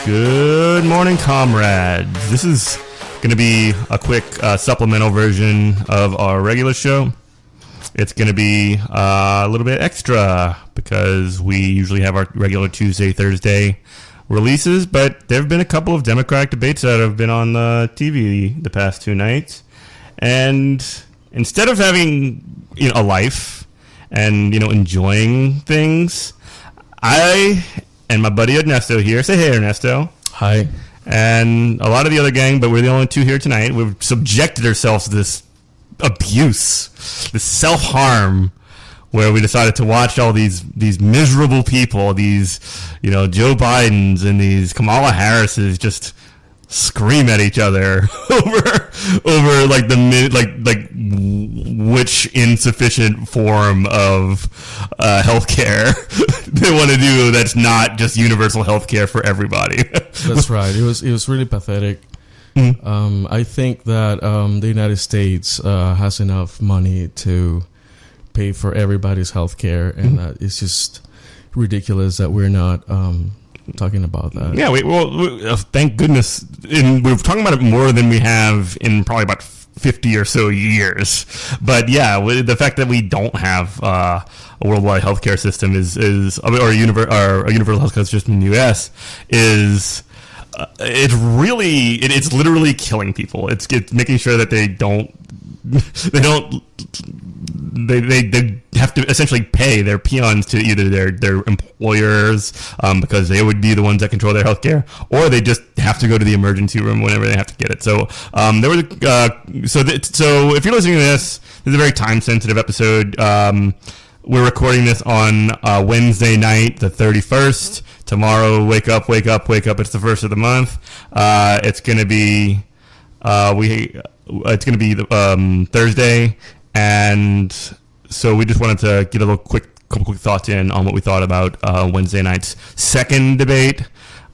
Good morning, comrades. This is going to be a quick supplemental version of our regular show. It's going to be a little bit extra because we usually have our regular Tuesday, Thursday releases, but there have been a couple of Democratic debates that have been on the TV the past two nights. And instead of having a life and enjoying things, I and my buddy Ernesto here. Say hey, Ernesto. Hi. And a lot of the other gang, but we're the only two here tonight. We've subjected ourselves to this abuse, this self-harm, where we decided to watch all these miserable people, these, Joe Bidens and these Kamala Harrises just scream at each other over which insufficient form of healthcare they want to do that's not just universal healthcare for everybody. That's right. It was really pathetic. I think that the United States has enough money to pay for everybody's healthcare, and it's just ridiculous that we're not talking about that. Yeah, thank goodness. We're talking about it more than we have in probably about 50 or so years. But yeah, the fact that we don't have a worldwide healthcare system or a universal healthcare system in the U.S. is it's literally killing people. It's making sure that they have to essentially pay their peons to either their employers because they would be the ones that control their healthcare, or they just have to go to the emergency room whenever they have to get it. So so if you're listening to this is a very time sensitive episode. We're recording this on Wednesday night, the 31st. Tomorrow, wake up! It's the first of the month. It's gonna be Thursday, and so we just wanted to get a couple quick thoughts in on what we thought about Wednesday night's second debate.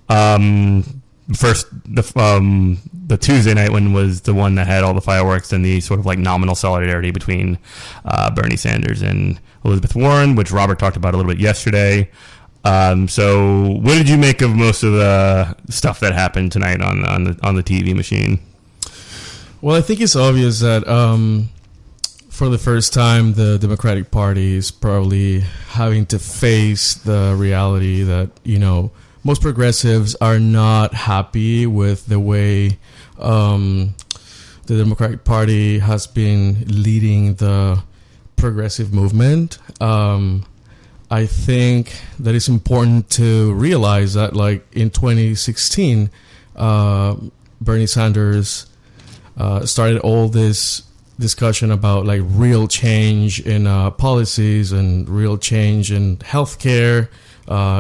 First, the Tuesday night one was the one that had all the fireworks and the sort of like nominal solidarity between Bernie Sanders and Elizabeth Warren, which Robert talked about a little bit yesterday. So what did you make of most of the stuff that happened tonight on the TV machine? Well, I think it's obvious that for the first time, the Democratic Party is probably having to face the reality that, most progressives are not happy with the way the Democratic Party has been leading the progressive movement. I think that it's important to realize that, like, in 2016, Bernie Sanders started all this discussion about like real change in policies and real change in healthcare,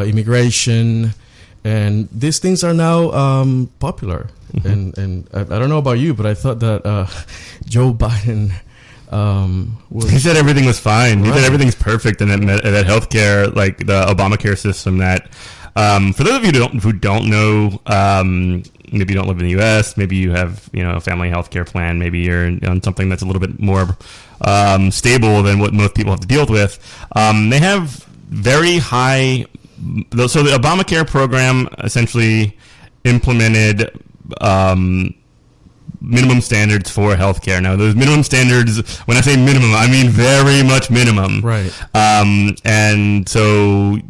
immigration, and these things are now popular. Mm-hmm. And I don't know about you, but I thought that Joe Biden he said everything was fine. Right. He said everything's perfect, and that healthcare, like the Obamacare system, that for those of you who don't know. Maybe you don't live in the U.S. Maybe you have, a family health care plan. Maybe you're on something that's a little bit more stable than what most people have to deal with. They have very high. So the Obamacare program essentially implemented minimum standards for healthcare. Now, those minimum standards, when I say minimum, I mean very much minimum. Right. And so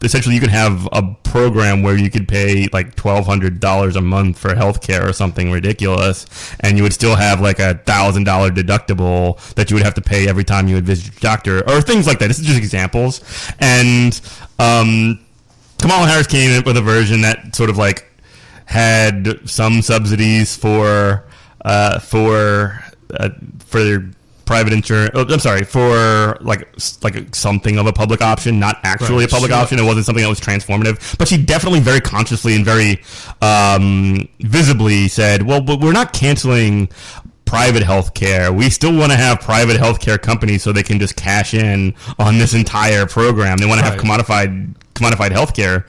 essentially you could have a program where you could pay like $1,200 a month for healthcare or something ridiculous, and you would still have like $1,000 deductible that you would have to pay every time you would visit your doctor, or things like that. This is just examples. And Kamala Harris came in with a version that sort of like had some subsidies for private insurance. Oh, I'm sorry, for like something of a public option, not actually a public option. It wasn't something that was transformative, but she definitely very consciously and very visibly said, "Well, but we're not canceling private healthcare. We still want to have private healthcare companies so they can just cash in on this entire program. They want to have commodified healthcare."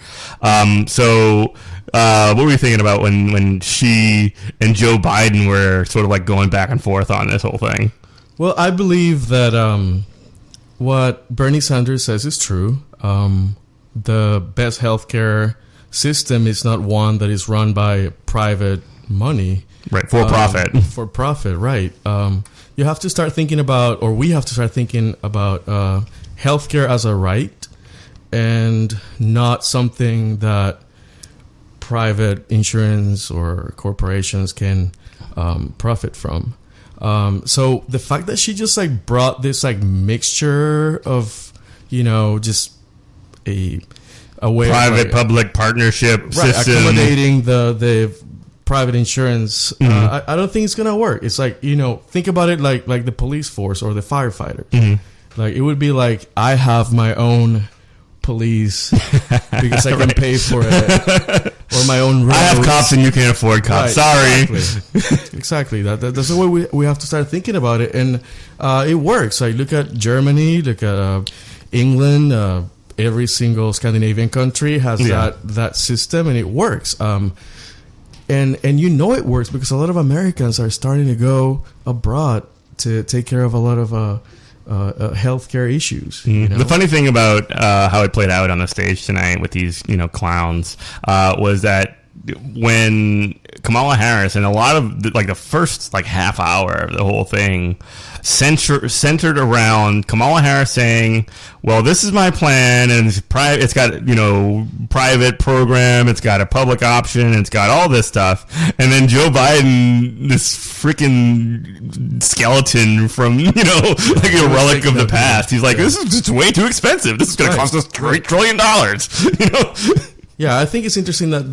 So. What were you thinking about when she and Joe Biden were sort of like going back and forth on this whole thing? Well, I believe that what Bernie Sanders says is true. The best healthcare system is not one that is run by private money. Right, for profit. For profit, right. You have to start thinking about, or we have to start thinking about healthcare as a right and not something that private insurance or corporations can profit from. So the fact that she just like brought this like mixture of, just a way private of, public partnership system, accommodating the private insurance, I don't think it's gonna work. It's like, think about it like the police force or the firefighters. Like it would be like, I have my own police because I can pay for it, or my own roads. I have cops and you can't afford cops. Right, Sorry. Exactly. That's the way we have to start thinking about it, and it works. Like look at Germany, look at England. Every single Scandinavian country has that system, and it works. And it works because a lot of Americans are starting to go abroad to take care of a lot of healthcare issues. The funny thing about how it played out on the stage tonight with these clowns was that when Kamala Harris, and a lot of the first half hour of the whole thing centered around Kamala Harris saying, well, this is my plan, and it's got private program, it's got a public option, it's got all this stuff, and then Joe Biden, this freaking skeleton from like a relic of the past, he's like, this is just way too expensive, this is going to cost us $3 trillion. Yeah, I think it's interesting that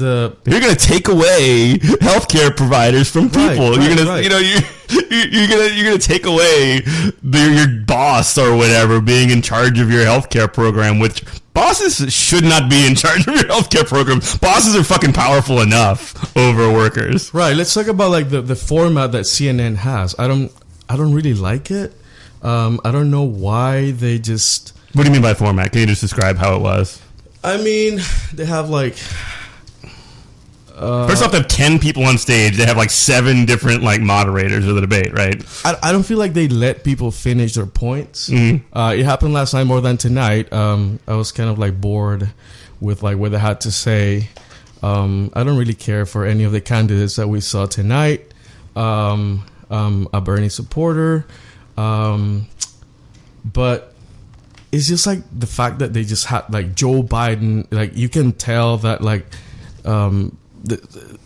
you're going to take away healthcare providers from people. You're going to, you're going to take away your boss or whatever being in charge of your healthcare program, which bosses should not be in charge of your healthcare program. Bosses are fucking powerful enough over workers. Right. Let's talk about the format that CNN has. I don't really like it. I don't know why they just. What do you mean by format? Can you just describe how it was? I mean, they have first off, they have 10 people on stage. They have 7 different moderators of the debate, right? I don't feel like they let people finish their points. It happened last night more than tonight. I was kind of bored with what they had to say. I don't really care for any of the candidates that we saw tonight. A Bernie supporter, but. It's just the fact that they just had Joe Biden, you can tell that the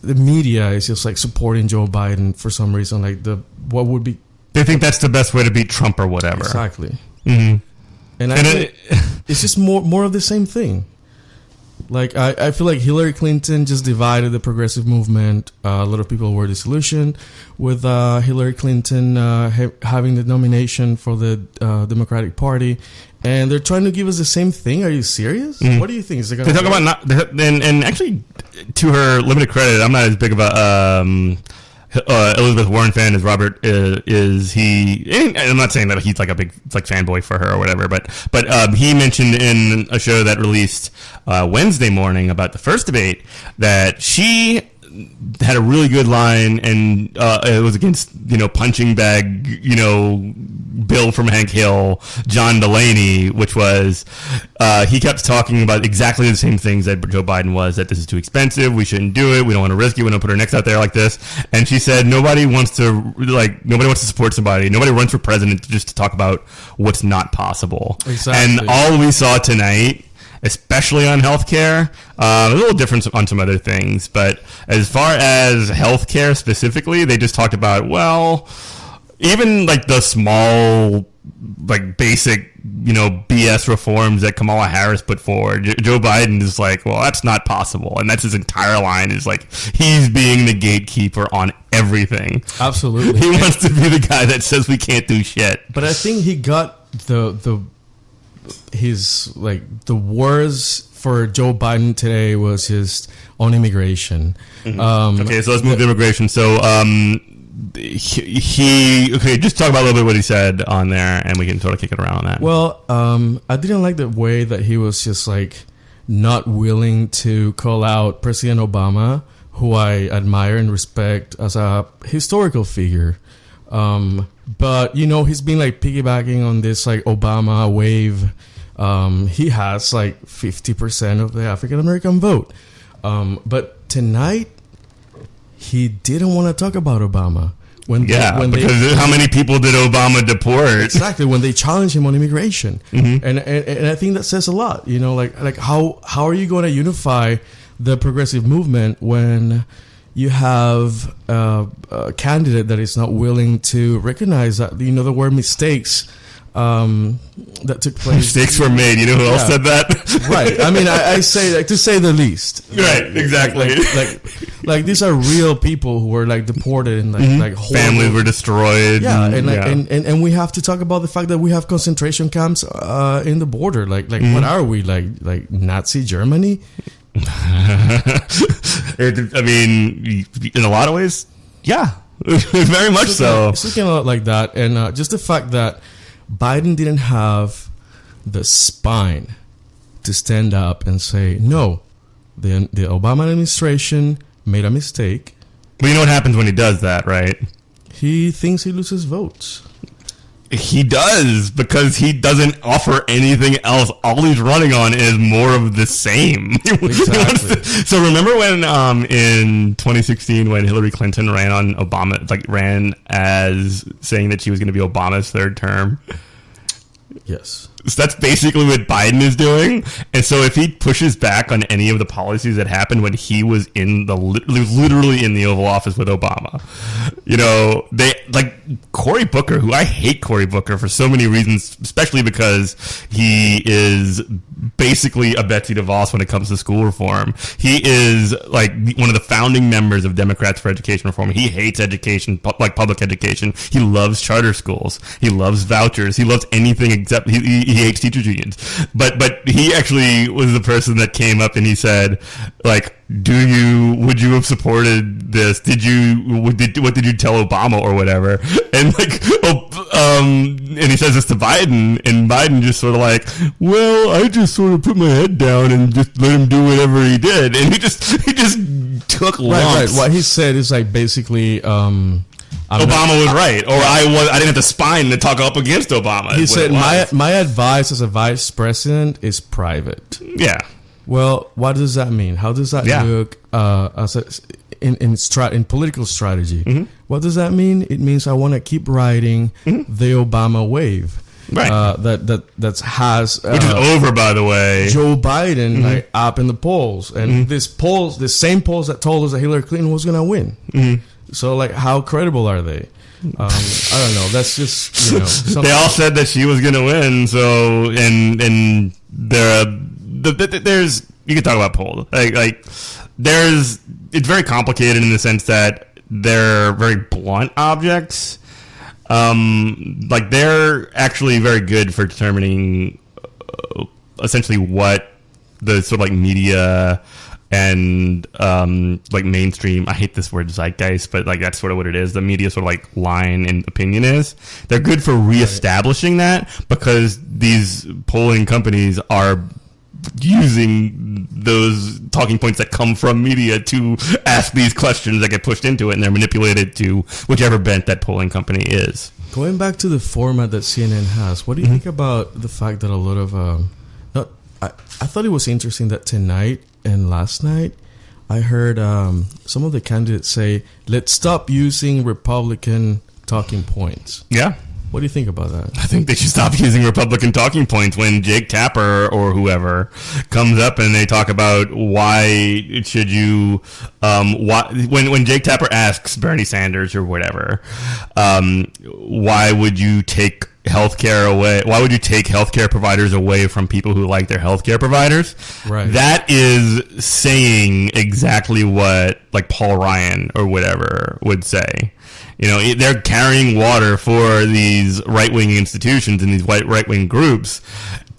media is just supporting Joe Biden for some reason. What would be? They think that's the best way to beat Trump or whatever. Exactly. And I think it's just more of the same thing. I feel like Hillary Clinton just divided the progressive movement. A lot of people were disillusioned with Hillary Clinton having the nomination for the Democratic Party, and they're trying to give us the same thing. Are you serious? What do you think? They talk about and actually, to her limited credit, I'm not as big of a Elizabeth Warren fan as Robert is. I'm not saying that he's a big fanboy for her or whatever, but he mentioned in a show that released Wednesday morning about the first debate that she had a really good line, and it was against punching bag Bill from Hank Hill, John Delaney, which was he kept talking about exactly the same things that Joe Biden was, that this is too expensive, we shouldn't do it, we don't want to risk it, we don't put our necks out there like this. And she said nobody wants to support somebody, nobody runs for president just to talk about what's not possible. Exactly. And all we saw tonight, especially on healthcare, a little different on some other things, but as far as healthcare specifically, they just talked about, well, even the small like basic, BS reforms that Kamala Harris put forward. Joe Biden is like, well, that's not possible, and that's his entire line is like he's being the gatekeeper on everything. Absolutely, he wants to be the guy that says we can't do shit. But I think he got the words for Joe Biden today was just on immigration. Okay, so let's move to immigration. So just talk about a little bit what he said on there, and we can sort of kick it around on that. Well, I didn't like the way that he was just like not willing to call out President Obama, who I admire and respect as a historical figure. But he's been like piggybacking on this like Obama wave. He has like 50% of the African American vote. But tonight, he didn't want to talk about Obama. Because how many people did Obama deport? Exactly, when they challenged him on immigration. Mm-hmm. And I think that says a lot. Like how are you going to unify the progressive movement when you have a candidate that is not willing to recognize that, the word mistakes that took place. Mistakes were made. You know who else said that? Right. I mean, I say, like, to say the least. Right. Exactly. Like these are real people who were like deported and like families were destroyed. Yeah. And we have to talk about the fact that we have concentration camps in the border. Like what are we, like Nazi Germany? I mean, in a lot of ways, yeah, very much so. It's looking a lot like that, and just the fact that Biden didn't have the spine to stand up and say, no, the Obama administration made a mistake. But you know what happens when he does that, right? He thinks he loses votes. He does, because he doesn't offer anything else. All he's running on is more of the same. Exactly. So remember when in 2016 when Hillary Clinton ran on Obama, like ran as saying that she was going to be Obama's third term? Yes. So that's basically what Biden is doing. And so if he pushes back on any of the policies that happened when he was literally in the Oval Office with Obama, they like Cory Booker, who I hate Cory Booker for so many reasons, especially because he is basically a Betsy DeVos when it comes to school reform. He is like one of the founding members of Democrats for Education Reform. He hates education, like public education. He loves charter schools. He loves vouchers. He loves anything except he hates teachers unions. But he actually was the person that came up and he said, like, would you have supported this? What did you tell Obama or whatever? And like, and he says this to Biden, and Biden just sort of like, well, I just sort of put my head down and just let him do whatever he did, and he just took lumps. Right. What he said is like basically, Obama was right, or I didn't have the spine to talk up against Obama. He said my advice as a vice president is private. Yeah. Well, what does that mean? How does that look in political strategy? Mm-hmm. What does that mean? It means I want to keep riding the Obama wave. Right. That has which is over, by the way. Joe Biden like up in the polls, and the same polls that told us that Hillary Clinton was going to win. Mm-hmm. So, like, how credible are they? I don't know. That's just something. They all said that she was going to win. So, and there's you can talk about polls. It's very complicated in the sense that they're very blunt objects. Like they're actually very good for determining essentially what the sort of like media and like mainstream, I hate this word zeitgeist, but like that's sort of what it is. The media sort of like line and opinion is. They're good for reestablishing that because these polling companies are using those talking points that come from media to ask these questions that get pushed into it, and they're manipulated to whichever bent that polling company is. Going back to the format that CNN has, what do you think about the fact that a lot of I thought it was interesting that tonight and last night I heard some of the candidates say, let's stop using Republican talking points. Yeah. What do you think about that? I think they should stop using Republican talking points when Jake Tapper or whoever comes up and they talk about why should you, when Jake Tapper asks Bernie Sanders or whatever, why would you take healthcare away? Why would you take healthcare providers away from people who like their healthcare providers? Right. That is saying exactly what like Paul Ryan or whatever would say. You know, they're carrying water for these right-wing institutions and these right-wing groups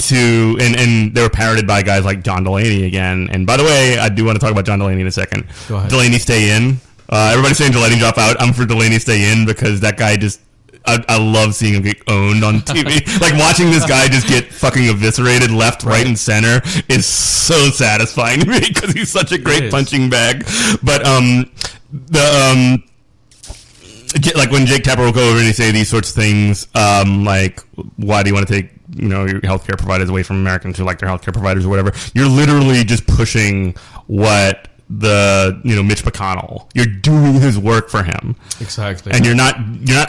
and they were parroted by guys like John Delaney again. And by the way, I do want to talk about John Delaney in a second. Go ahead. Delaney stay in. Everybody's saying Delaney drop out. I'm for Delaney stay in because that guy just, I love seeing him get owned on TV. Like watching this guy just get fucking eviscerated left, right, and center is so satisfying to me because he's such a great punching bag. But like when Jake Tapper will go over and he say these sorts of things, like why do you want to take your healthcare providers away from Americans who like their healthcare providers or whatever? You're literally just pushing what the Mitch McConnell. You're doing his work for him. Exactly. And you're not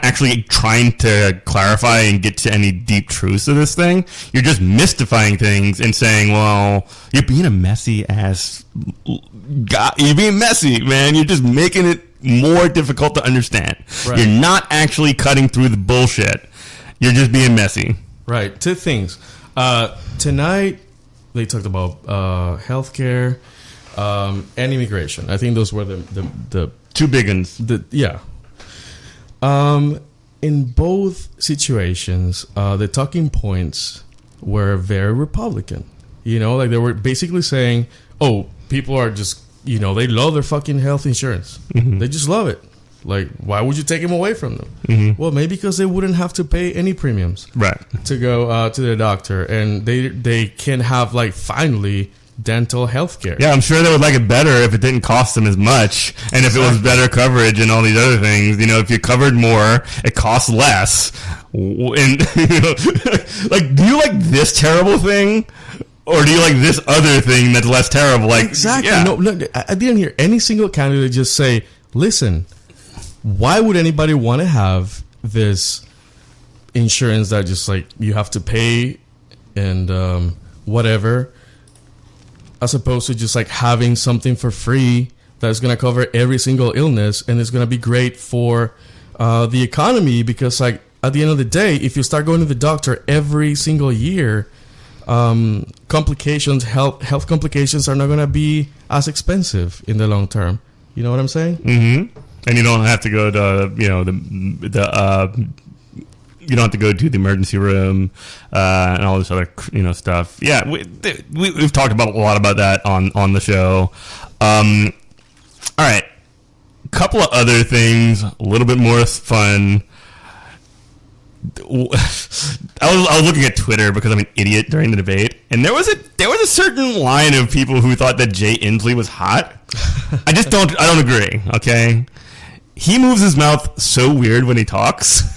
actually trying to clarify and get to any deep truths of this thing. You're just mystifying things and saying, well, you're being a messy ass guy. You're being messy, man. You're just making it more difficult to understand. Right. You're not actually cutting through the bullshit. You're just being messy. Right. Two things. Tonight they talked about healthcare and immigration. I think those were the two big ones. Yeah. In both situations, the talking points were very Republican. Like they were basically saying, "Oh, people are just they love their fucking health insurance. Mm-hmm. They just love it. Like, why would you take them away from them? Mm-hmm. Well, maybe because they wouldn't have to pay any premiums, right, to go to the doctor, and they can have like finally dental health care. Yeah, I'm sure they would like it better if it didn't cost them as much, and if it was better coverage and all these other things. If you covered more, it costs less. And like, do you like this terrible thing? Or do you like this other thing that's less terrible? Like, exactly. Yeah. No, I didn't hear any single candidate just say, listen, why would anybody want to have this insurance that just like you have to pay and whatever, as opposed to just like having something for free that's going to cover every single illness and it's going to be great for the economy? Because like at the end of the day, if you start going to the doctor every single year, health complications are not going to be as expensive in the long term. You know what I'm saying? Mm-hmm. And you don't have to go to you don't have to go to the emergency room and all this other stuff. Yeah, we've talked about a lot about that on the show. All right, a couple of other things, a little bit more fun. I was looking at Twitter because I'm an idiot during the debate, and there was a certain line of people who thought that Jay Inslee was hot. I don't agree. Okay, he moves his mouth so weird when he talks.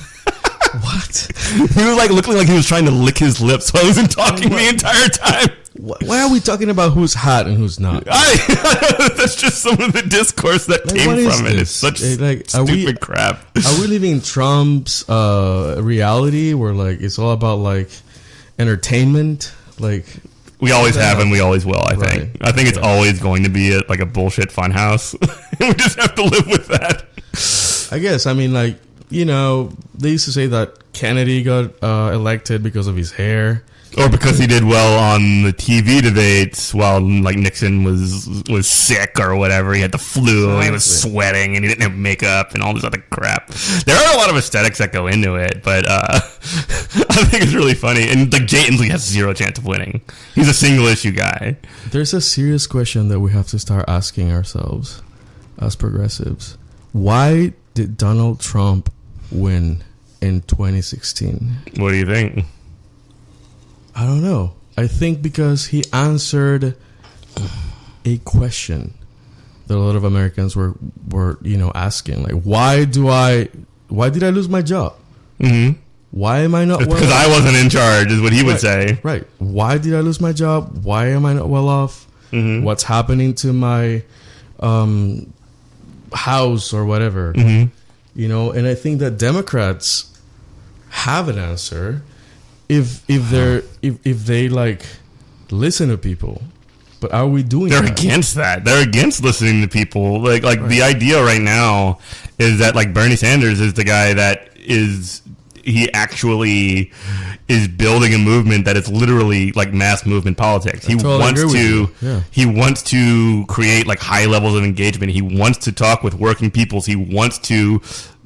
What? He was like looking like he was trying to lick his lips while he wasn't talking the entire time. Why are we talking about who's hot and who's not? That's just some of the discourse that came from it. It's such stupid crap. Are we living Trump's reality where like it's all about like entertainment? Like we always have and we always will. I think. I think it's always going to be like a bullshit funhouse. We just have to live with that. I guess. I mean, like they used to say that Kennedy got elected because of his hair. Or because he did well on the TV debates while like Nixon was sick or whatever. He had the flu, exactly. He was sweating, and he didn't have makeup and all this other crap. There are a lot of aesthetics that go into it, but I think it's really funny. And like Jay Inslee has zero chance of winning. He's a single issue guy. There's a serious question that we have to start asking ourselves as progressives. Why did Donald Trump win in 2016? What do you think? I don't know. I think because he answered a question that a lot of Americans were asking, like, why did I lose my job? Mm-hmm. Why am I not well off? Because I wasn't in charge, is what he would say. Right. Why did I lose my job? Why am I not well off? Mm-hmm. What's happening to my house or whatever? Mm-hmm. And I think that Democrats have an answer. If they like listen to people, but are we doing? They're against that. They're against listening to people. Like right. The idea right now is that like Bernie Sanders is the guy that is he actually is building a movement that is literally like mass movement politics. He wants to create like high levels of engagement. He wants to talk with working peoples. He wants to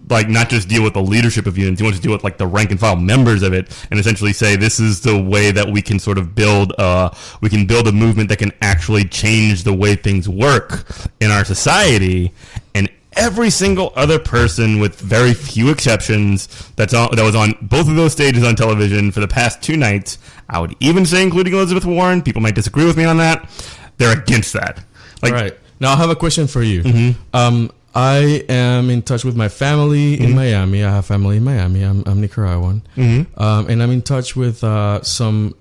like not just deal with the leadership of unions. He wants to deal with like the rank and file members of it, and essentially say this is the way that we can sort of build a movement that can actually change the way things work in our society. And every single other person, with very few exceptions, that was on both of those stages on television for the past 2 nights, I would even say including Elizabeth Warren, people might disagree with me on that, they're against that. Like, all right. Now I have a question for you. Mm-hmm. I am in touch with my family in Miami. I have family in Miami. I'm Nicaraguan. Mm-hmm. And I'm in touch with some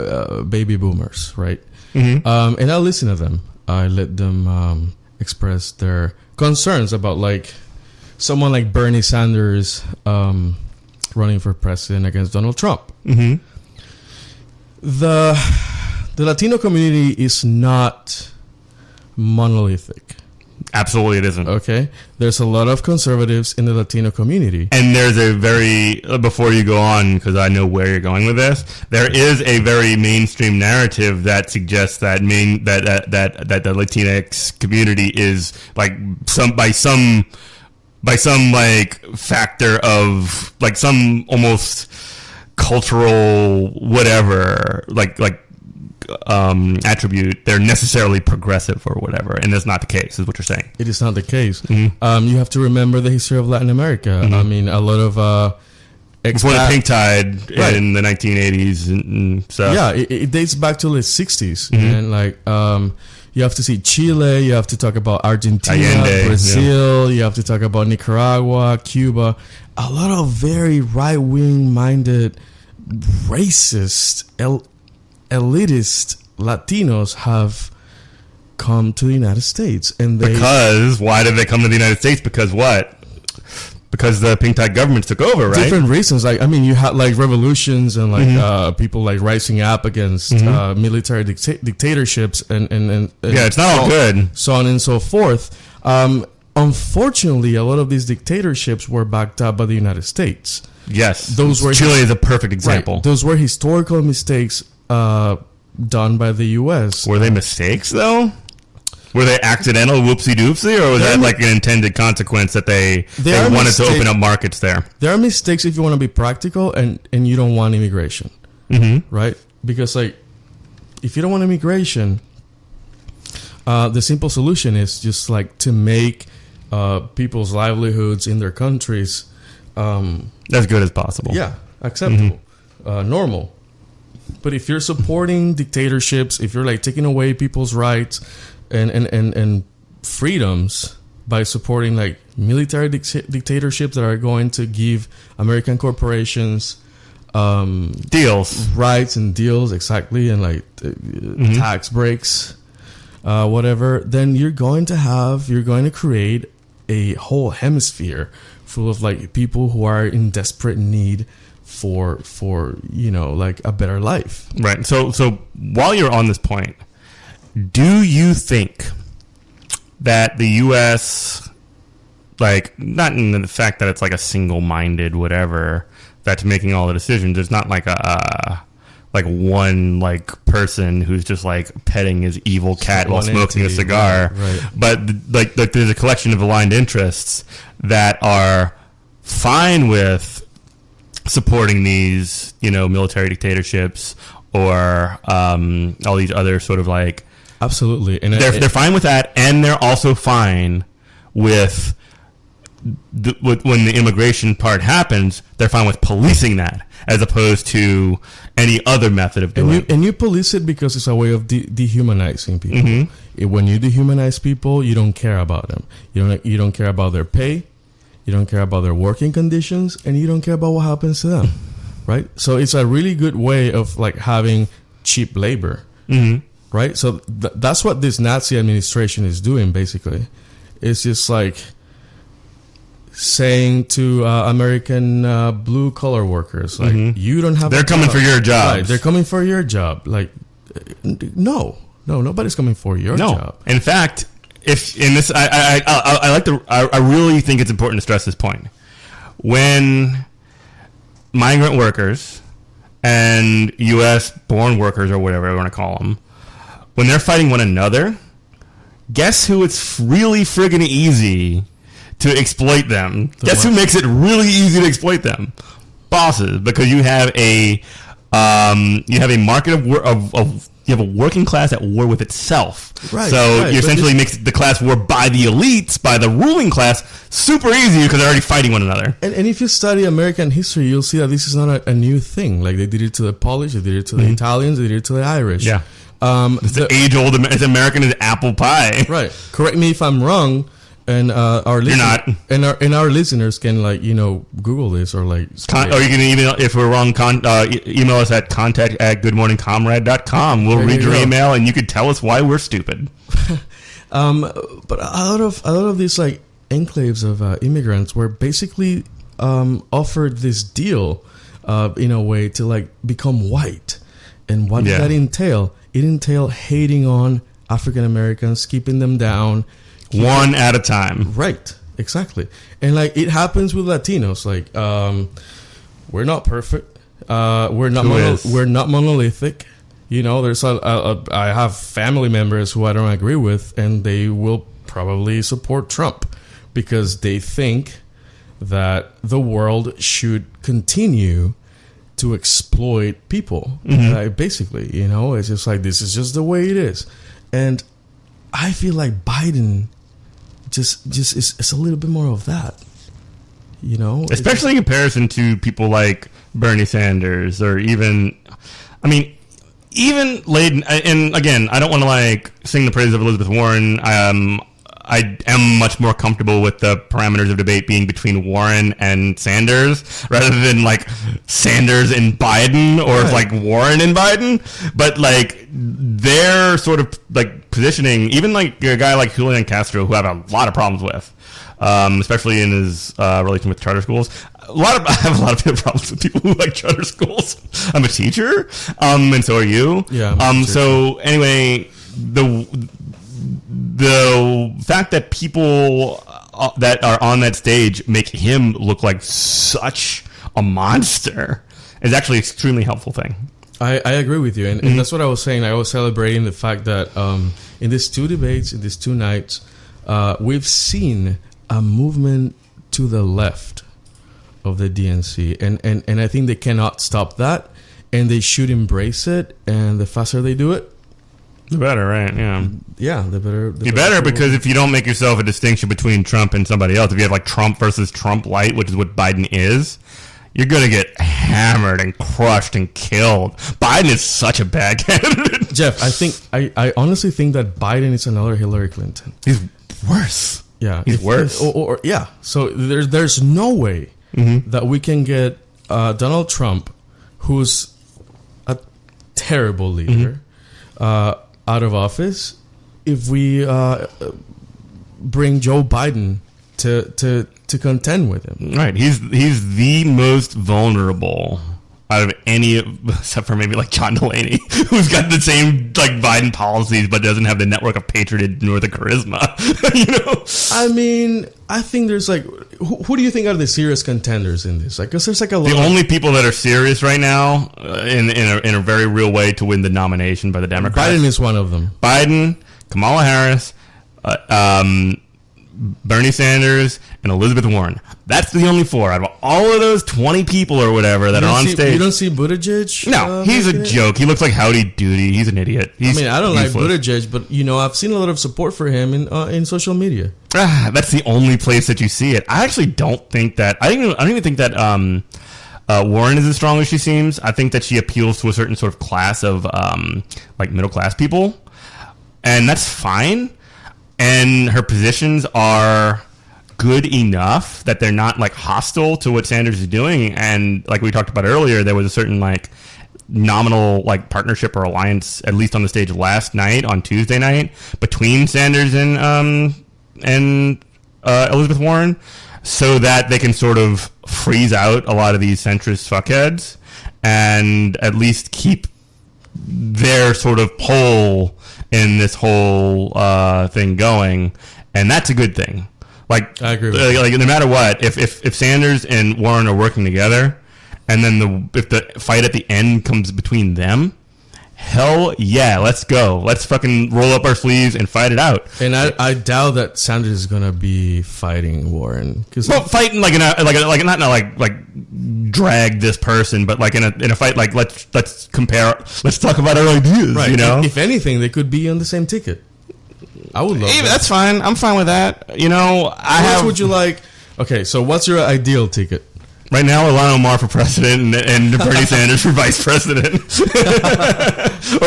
baby boomers, right? Mm-hmm. And I listen to them. I let them express their concerns about like someone like Bernie Sanders running for president against Donald Trump. Mm-hmm. The Latino community is not monolithic. Absolutely, it isn't. Okay, there's a lot of conservatives in the Latino community, and there's a very before you go on, because I know where you're going with this. There is a very mainstream narrative that suggests that that the Latinx community is like by some like factor of like some almost cultural whatever like attribute, they're necessarily progressive or whatever, and that's not the case, is what you're saying. It is not the case. Mm-hmm. You have to remember the history of Latin America. Mm-hmm. I mean, a lot of before the pink tide in the 1980s and stuff. Yeah, it dates back to the 60s, Mm-hmm. and like you have to see Chile, you have to talk about Argentina, Allende, Brazil, you have to talk about Nicaragua, Cuba. A lot of very right-wing minded, racist, elitist Latinos have come to the United States, and why did they come to the United States? Because what? Because the pink tide governments took over, right? Different reasons. Like, I mean, you had like revolutions and like people like rising up against military dictatorships and yeah, it's not all good. So on and so forth. Unfortunately, a lot of these dictatorships were backed up by the United States. Yes, Chile is a perfect example. Right. Those were historical mistakes done by the U.S. Were they mistakes, though? Were they accidental whoopsie-doopsie, or was that like an intended consequence that they wanted to open up markets there? There are mistakes if you want to be practical and you don't want immigration, right? Because like, if you don't want immigration, the simple solution is just like to make people's livelihoods in their countries as good as possible. Yeah, acceptable, normal. But if you're supporting dictatorships, if you're like taking away people's rights and freedoms by supporting like military dictatorships that are going to give American corporations deals, rights and deals, exactly, and like tax breaks, whatever, then you're going to create a whole hemisphere full of like people who are in desperate need for like a better life. Right. So while you're on this point, do you think that the U.S., like, not in the fact that it's like a single-minded whatever that's making all the decisions, there's not like one like person who's just like petting his evil cat while smoking a cigar, right. But like there's a collection of aligned interests that are fine with supporting these, military dictatorships or all these other sort of like. Absolutely, and they're fine with that, and they're also fine with when the immigration part happens. They're fine with policing that as opposed to any other method of doing it. And you police it because it's a way of dehumanizing people. When you dehumanize people, you don't care about them. You don't care about their pay. You don't care about their working conditions, and you don't care about what happens to them, right? So it's a really good way of like having cheap labor, right? So that's what this Nazi administration is doing, basically. It's just like saying to American blue collar workers, like, you don't have. They're coming for your job. Right, they're coming for your job. Like, no, nobody's coming for your job. In fact. If in this, I really think it's important to stress this point. When migrant workers and U.S. born workers, or whatever I want to call them, when they're fighting one another, guess who it's really friggin' easy to exploit them? Guess who makes it really easy to exploit them? Bosses, because you have a market of you have a working class at war with itself. Right. So you essentially makes the class war by the elites, by the ruling class, super easy because they're already fighting one another. And if you study American history, you'll see that this is not a new thing. Like, they did it to the Polish, they did it to the Italians, they did it to the Irish. Yeah. It's the age-old, as American as apple pie. Right. Correct me if I'm wrong. And our listeners can, like, Google this, or like, or you can email, if we're wrong, email us at contact@goodmorningcomrade.com. We'll read your email and you can tell us why we're stupid. But a lot of these, like, enclaves of immigrants were basically offered this deal in a way to, like, become white. And what did that entail? It entailed hating on African Americans, keeping them down. One at a time. Right. Exactly. And, like, it happens with Latinos. Like, we're not perfect. We're not monolithic. There's I have family members who I don't agree with, and they will probably support Trump because they think that the world should continue to exploit people. Basically, it's just like, this is just the way it is. And I feel like Biden just is a little bit more of that, especially in comparison to people like Bernie Sanders, or even Layden. And again, I don't want to, like, sing the praises of Elizabeth Warren. I am much more comfortable with the parameters of debate being between Warren and Sanders rather than, like, Sanders and Biden, or like Warren and Biden. But, like, their sort of, like, positioning, even like a guy like Julian Castro, who I have a lot of problems with, especially in his relation with charter schools. I have a lot of problems with people who like charter schools. I'm a teacher, and so are you. Yeah. So anyway, the fact that people that are on that stage make him look like such a monster is actually an extremely helpful thing. I agree with you, and that's what I was saying. I was celebrating the fact that in these two debates, in these two nights, we've seen a movement to the left of the DNC, and I think they cannot stop that, and they should embrace it. And the faster they do it, the better, right? Yeah, the better. You better, because if you don't make yourself a distinction between Trump and somebody else, if you have, like, Trump versus Trump light, which is what Biden is, you're going to get hammered and crushed and killed. Biden is such a bad candidate. Jeff, I honestly think that Biden is another Hillary Clinton. He's worse. Yeah. He's worse. Yeah. So there's no way that we can get Donald Trump, who's a terrible leader, out of office if we bring Joe Biden to contend with him. Right. He's the most vulnerable out of any, except for maybe like John Delaney, who's got the same, like, Biden policies but doesn't have the network of patronage nor the charisma. I mean, I think there's, like, who do you think are the serious contenders in this? Like, because there's, like, a lot. The only people that are serious right now, in a very real way, to win the nomination by the Democrats. Biden is one of them. Biden, Kamala Harris, Bernie Sanders, and Elizabeth Warren. That's the only four out of all of those 20 people or whatever that are on stage. You don't see Buttigieg? No, he's a joke. He looks like Howdy Doody. He's an idiot. I don't like Buttigieg, but, I've seen a lot of support for him in social media. That's the only place that you see it. I actually don't think that. I don't even think that Warren is as strong as she seems. I think that she appeals to a certain sort of class of like middle class people, and that's fine. And her positions are good enough that they're not, like, hostile to what Sanders is doing. And like we talked about earlier, there was a certain, like, nominal, like, partnership or alliance, at least on the stage last night, on Tuesday night, between Sanders and Elizabeth Warren, so that they can sort of freeze out a lot of these centrist fuckheads and at least keep their sort of pull in this whole thing going, and that's a good thing. Like, I agree with you. Like, no matter what, if Sanders and Warren are working together, and then if the fight at the end comes between them, hell yeah, let's go. Let's fucking roll up our sleeves and fight it out. And I doubt that Sanders is gonna be fighting Warren. Fighting like not drag this person, but like in a fight, like let's compare. Let's talk about our ideas. Right. You know, if anything, they could be on the same ticket. I would love that. That's fine. I'm fine with that. You know, What would you like? Okay, so what's your ideal ticket? Right now, Ilhan Omar for president and Bernie Sanders for vice president, or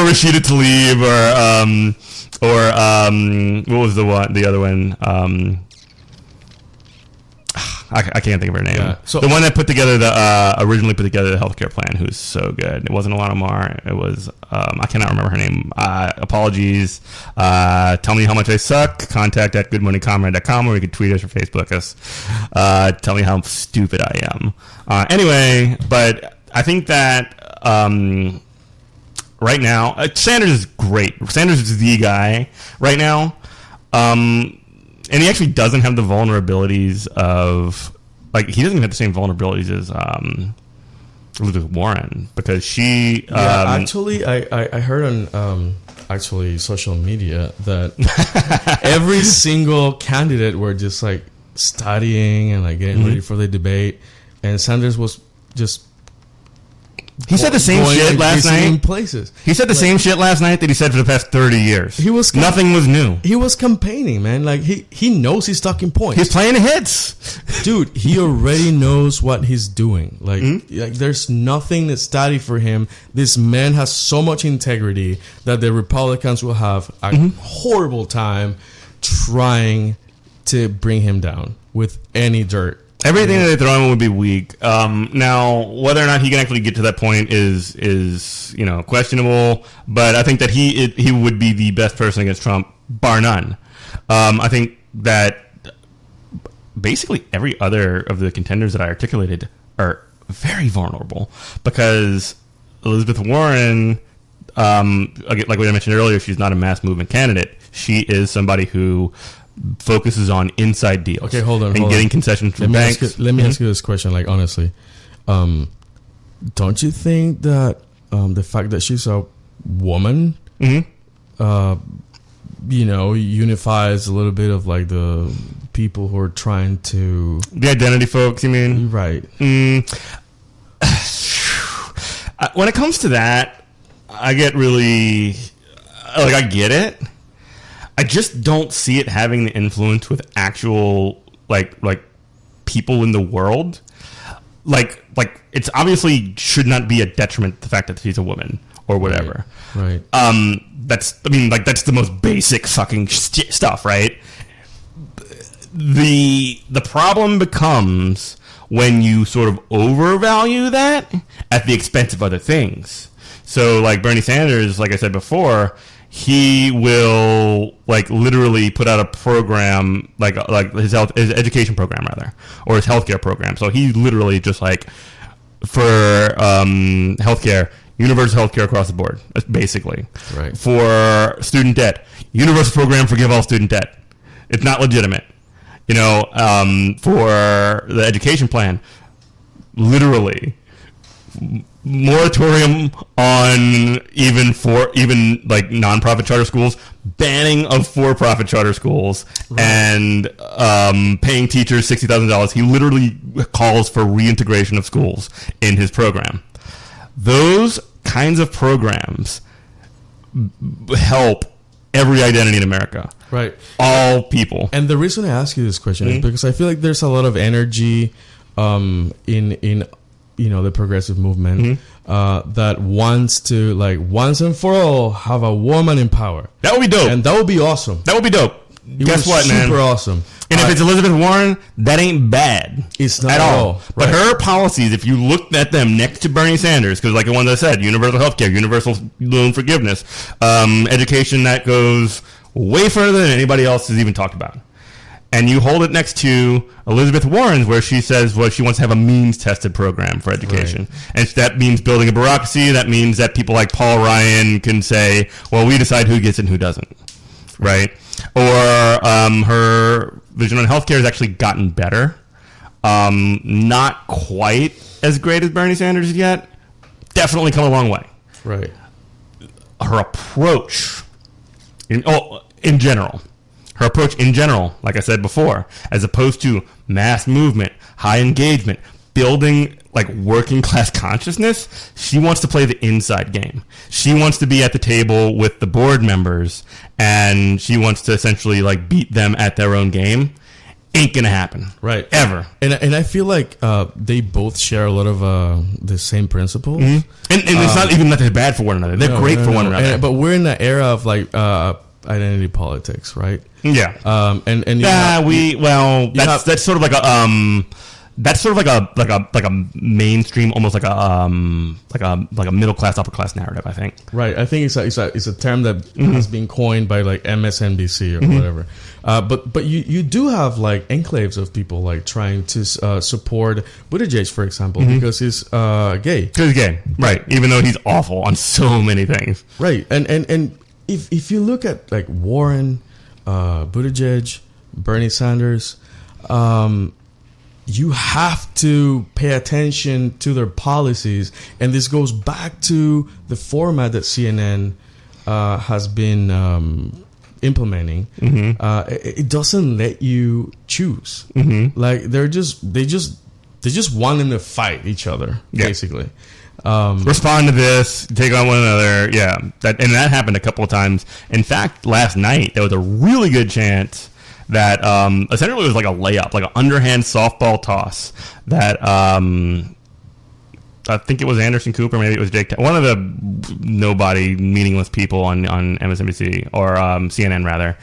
Rashida Tlaib, or what was the other one? I can't think of her name. Yeah. So the one that originally put together the healthcare plan, who's so good. It wasn't Ilhan Omar. It was I cannot remember her name. Apologies. Tell me how much I suck. Contact at goodmorningcomrade.com, or you can tweet us or Facebook us. Tell me how stupid I am. Anyway, but I think that right now Sanders is great. Sanders is the guy right now. And he actually doesn't have the vulnerabilities of, like, he doesn't have the same vulnerabilities as Elizabeth Warren, because she... actually, I heard on social media that every single candidate were just, like, studying and, like, getting ready for the debate, and Sanders was just... He said the same shit last night. Places. He said the same shit last night that he said for the past 30 years. Nothing was new. He was campaigning, man. Like he knows he's talking points. He's playing the hits, dude. He already knows what he's doing. Like there's nothing that's study for him. This man has so much integrity that the Republicans will have a horrible time trying to bring him down with any dirt. Everything that they throw him would be weak. Now, whether or not he can actually get to that point is questionable. But I think that he would be the best person against Trump, bar none. I think that basically every other of the contenders that I articulated are very vulnerable, because Elizabeth Warren, like what I mentioned earlier, she's not a mass movement candidate. She is somebody who focuses on inside deals. Okay, hold on. Getting concessions from banks. Let me ask you this question, like, honestly. Don't you think that the fact that she's a woman, unifies a little bit of, like, the people who are trying to... The identity folks, you mean? Right. When it comes to that, I get really... Like, I get it. I just don't see it having the influence with actual like people in the world. Like it's obviously should not be a detriment to the fact that she's a woman or whatever. Right. That's the most basic fucking stuff, right? The problem becomes when you sort of overvalue that at the expense of other things. So, like Bernie Sanders, like I said before, he will like literally put out a program like his education program rather, or his healthcare program. So he literally just like for healthcare, universal healthcare across the board, basically. Right. For student debt, universal program forgive all student debt. It's not legitimate. For the education plan, literally moratorium on even like nonprofit charter schools, banning of for-profit charter schools, right, and paying teachers $60,000. He literally calls for reintegration of schools in his program. Those kinds of programs help every identity in America. Right. All people. And the reason I ask you this question is because I feel like there's a lot of energy in the progressive movement that wants to, like, once and for all have a woman in power. That would be dope. And that would be awesome. That would be dope. Guess what, man? Super awesome. And if it's Elizabeth Warren, that ain't bad. It's not at all. Right. But her policies, if you looked at them next to Bernie Sanders, because like the one that I said, universal health care, universal loan forgiveness, education that goes way further than anybody else has even talked about. And you hold it next to Elizabeth Warren's, where she says, well, she wants to have a means-tested program for education. Right. And that means building a bureaucracy. That means that people like Paul Ryan can say, well, we decide who gets it and who doesn't. Right? Or her vision on healthcare has actually gotten better. Not quite as great as Bernie Sanders yet. Definitely come a long way. Right. Her approach, in general, like I said before, as opposed to mass movement, high engagement, building like working class consciousness, she wants to play the inside game. She wants to be at the table with the board members, and she wants to essentially like beat them at their own game. Ain't gonna happen, right? Ever. And I feel like they both share a lot of the same principles. Mm-hmm. And it's not even that they're bad for one another. They're great for one another. But we're in that era of like identity politics, right? Yeah. That's sort of like a that's sort of like a mainstream, almost like a middle class, upper class narrative, I think. Right. I think it's a term that has been coined by like MSNBC or whatever. But you do have like enclaves of people like trying to support Buttigieg, for example, because he's gay. Because he's gay, right? Even though he's awful on so many things, right? And if you look at like Warren, Buttigieg, Bernie Sanders, you have to pay attention to their policies, and this goes back to the format that CNN has been implementing. It doesn't let you choose. Like they just want them to fight each other, basically. Respond to this, take on one another. Yeah, that happened a couple of times. In fact, last night there was a really good chance that essentially it was like a layup, like an underhand softball toss that I think it was Anderson Cooper, maybe it was Jake, one of the nobody meaningless people on MSNBC or CNN rather.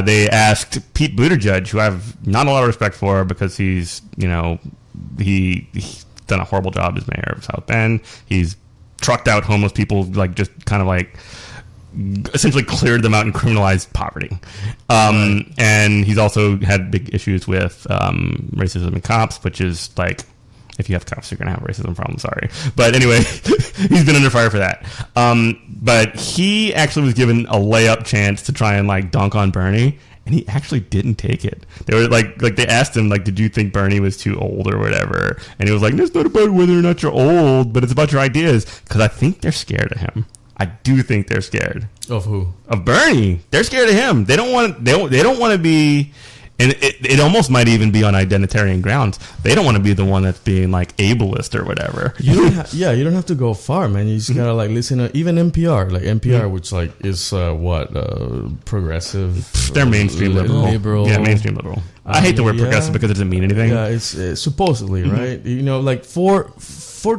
They asked Pete Buttigieg, who I have not a lot of respect for because he's done a horrible job as mayor of South Bend. He's trucked out homeless people, like just kind of like essentially cleared them out and criminalized poverty. And he's also had big issues with racism in cops, which is like, if you have cops, you're going to have a racism problem. Sorry. But anyway, he's been under fire for that. But he actually was given a layup chance to try and like dunk on Bernie, and he actually didn't take it. They were like they asked him, like, did you think Bernie was too old or whatever? And he was like, it's not about whether or not you're old, but it's about your ideas. Because I think they're scared of him. I do think they're scared. Of who? Of Bernie. They're scared of him. They don't want to be, and it almost might even be on identitarian grounds. They don't want to be the one that's being like ableist or whatever. You don't have to go far, man. You just gotta like listen to even NPR, like NPR, which like is progressive. They're mainstream liberal. Yeah, mainstream liberal. I hate the word progressive because it doesn't mean anything. Yeah, it's supposedly right. You know, like for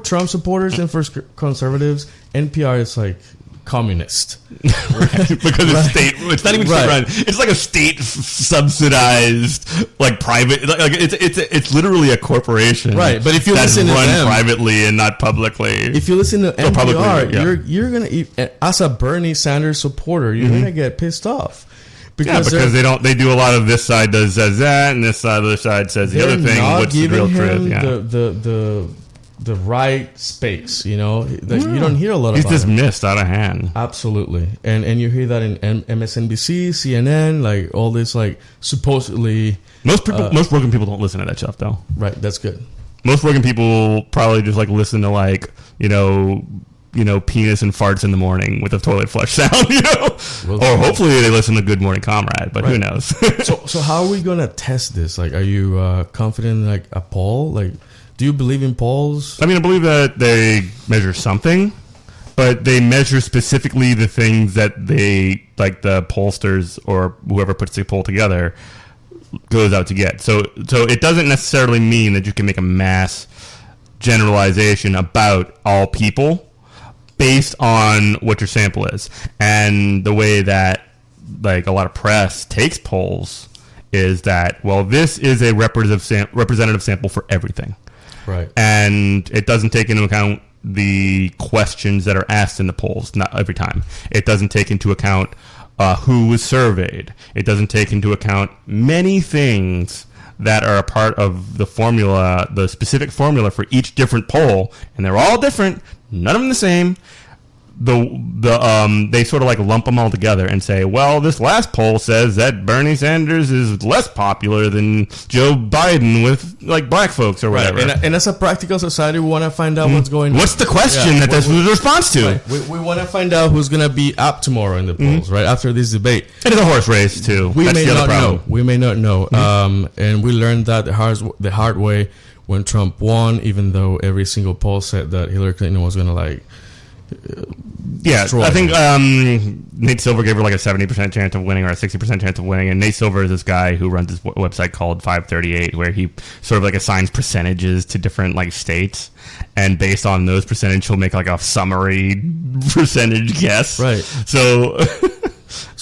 Trump supporters and for conservatives, NPR is like communist, right? Because it's state. It's not even state run. It's like a state subsidized, like private. Like it's literally a corporation, right? But if you that's listen to run them privately and not publicly, if you listen to NPR, you're gonna, as a Bernie Sanders supporter, you're gonna get pissed off. Because they do a lot of this side says that, and this other side says the other thing. What's the real truth? Yeah. The right space, you know, that you don't hear a lot. He's dismissed out of hand. Absolutely, and you hear that in MSNBC, CNN, like all this, like supposedly. Most working people don't listen to that stuff, though. Right, that's good. Most working people probably just like listen to like penis and farts in the morning with a toilet flush sound, or hopefully they listen to Good Morning Comrade, but who knows? So how are we gonna test this? Like, are you confident in like a poll? Like, do you believe in polls? I mean, I believe that they measure something, but they measure specifically the things that they, like the pollsters or whoever puts the poll together goes out to get. So it doesn't necessarily mean that you can make a mass generalization about all people based on what your sample is. And the way that like a lot of press takes polls is that, well, this is a representative sample for everything. Right. And it doesn't take into account the questions that are asked in the polls, not every time. It doesn't take into account who was surveyed. It doesn't take into account many things that are a part of the formula, the specific formula for each different poll. And they're all different, none of them the same. they sort of like lump them all together and say, well, this last poll says that Bernie Sanders is less popular than Joe Biden with like black folks or whatever. Right. And as a practical society, we want to find out what's going on. What's the question that this was a response to? Right. We want to find out who's going to be up tomorrow in the polls, right? After this debate. It is a horse race, too. We may not know. We may not know. And we learned that the hard way when Trump won, even though every single poll said that Hillary Clinton was going to like... I think Nate Silver gave her like a 70% chance of winning or a 60% chance of winning. And Nate Silver is this guy who runs this website called 538, where he sort of like assigns percentages to different like states, and based on those percentages, he'll make like a summary percentage guess. Right. So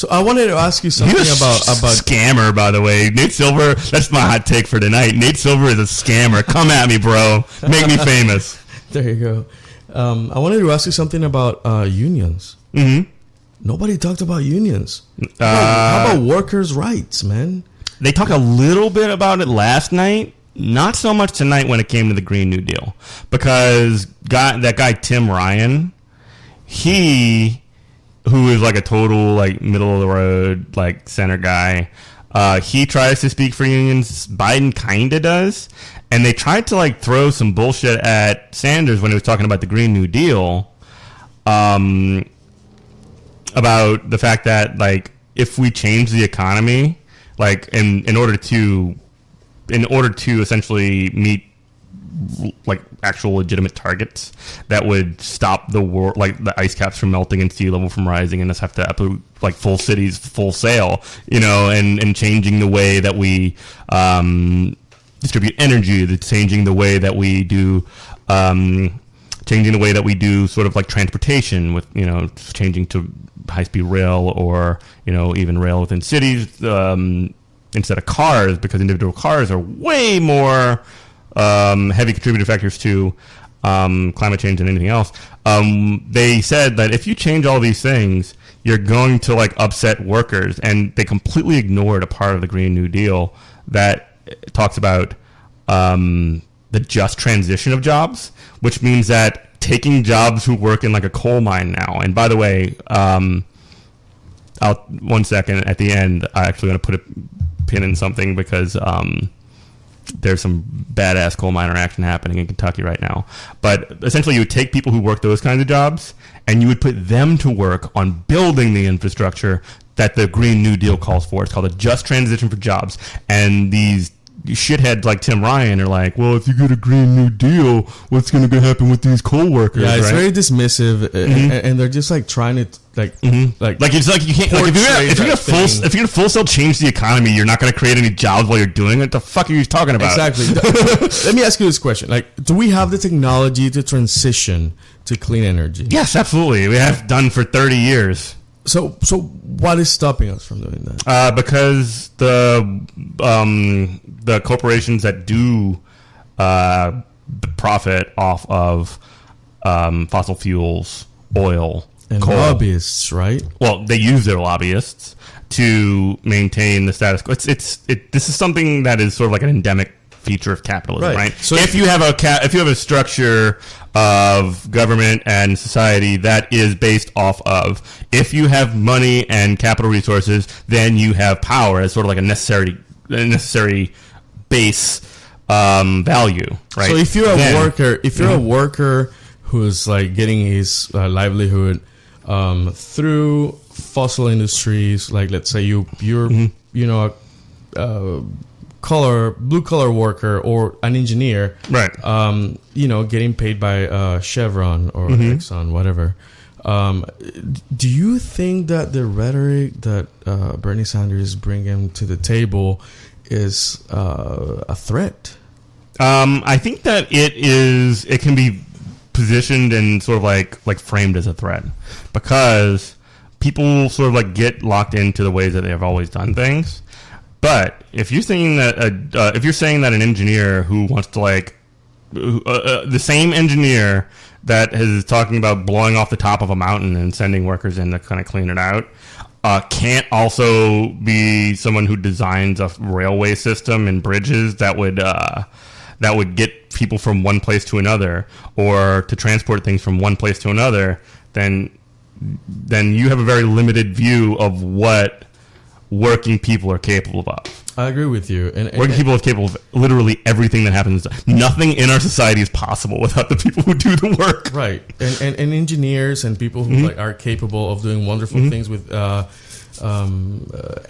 I wanted to ask you something about scammer. By the way, Nate Silver. That's my hot take for tonight. Nate Silver is a scammer. Come at me, bro. Make me famous. There you go. I wanted to ask you something about unions. Mm-hmm. Nobody talked about unions. How about workers' rights, man? They talked a little bit about it last night. Not so much tonight when it came to the Green New Deal. Because that guy, Tim Ryan, who is like a total like middle of the road, like center guy, he tries to speak for unions. Biden kind of does. And they tried to like throw some bullshit at Sanders when he was talking about the Green New Deal, about the fact that like if we change the economy, like in order to essentially meet like actual legitimate targets that would stop the war, like the ice caps from melting and sea level from rising, and us have to like full cities full sail, and changing the way that we distribute energy, changing the way that we do sort of like transportation with, changing to high-speed rail or, even rail within cities instead of cars, because individual cars are way more heavy contributing factors to climate change than anything else. They said that if you change all these things, you're going to like upset workers, and they completely ignored a part of the Green New Deal that talks about the just transition of jobs, which means that taking jobs who work in like a coal mine now. And by the way, one second at the end, I actually want to put a pin in something because there's some badass coal miner action happening in Kentucky right now. But essentially, you would take people who work those kinds of jobs, and you would put them to work on building the infrastructure that the Green New Deal calls for. It's called a just transition for jobs. And these shitheads like Tim Ryan are like, well, if you get a Green New Deal, what's going to happen with these coal workers? Yeah, it's right? very dismissive, and they're just like trying to like it's like you can't like, if you're gonna full scale change the economy, you're not going to create any jobs while you're doing it. The fuck are you talking about? Exactly. Let me ask you this question: like, do we have the technology to transition to clean energy? Yes, absolutely. We have done for 30 years. So what is stopping us from doing that? Because the corporations that do profit off of fossil fuels, oil, and coal, lobbyists, right? Well, they use their lobbyists to maintain the status quo. This is something that is sort of like an endemic feature of capitalism, right? So if you have a structure of government and society that is based off of, if you have money and capital resources, then you have power as sort of like a necessary base value, right? So if you're a worker who's like getting his livelihood through fossil industries, like let's say you're blue collar worker or an engineer, right? Getting paid by Chevron or Exxon, whatever. Do you think that the rhetoric that Bernie Sanders is bringing to the table is a threat? I think that it can be positioned and sort of like framed as a threat, because people sort of like get locked into the ways that they have always done things. But if you're saying that an engineer who wants to the same engineer that is talking about blowing off the top of a mountain and sending workers in to kind of clean it out, can't also be someone who designs a railway system and bridges that would get people from one place to another, or to transport things from one place to another, then then you have a very limited view of what working people are capable of. I agree with you. And working people are capable of literally everything that happens. Nothing in our society is possible without the people who do the work. Right. And engineers and people who like, are capable of doing wonderful things with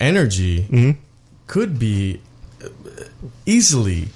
energy could be easily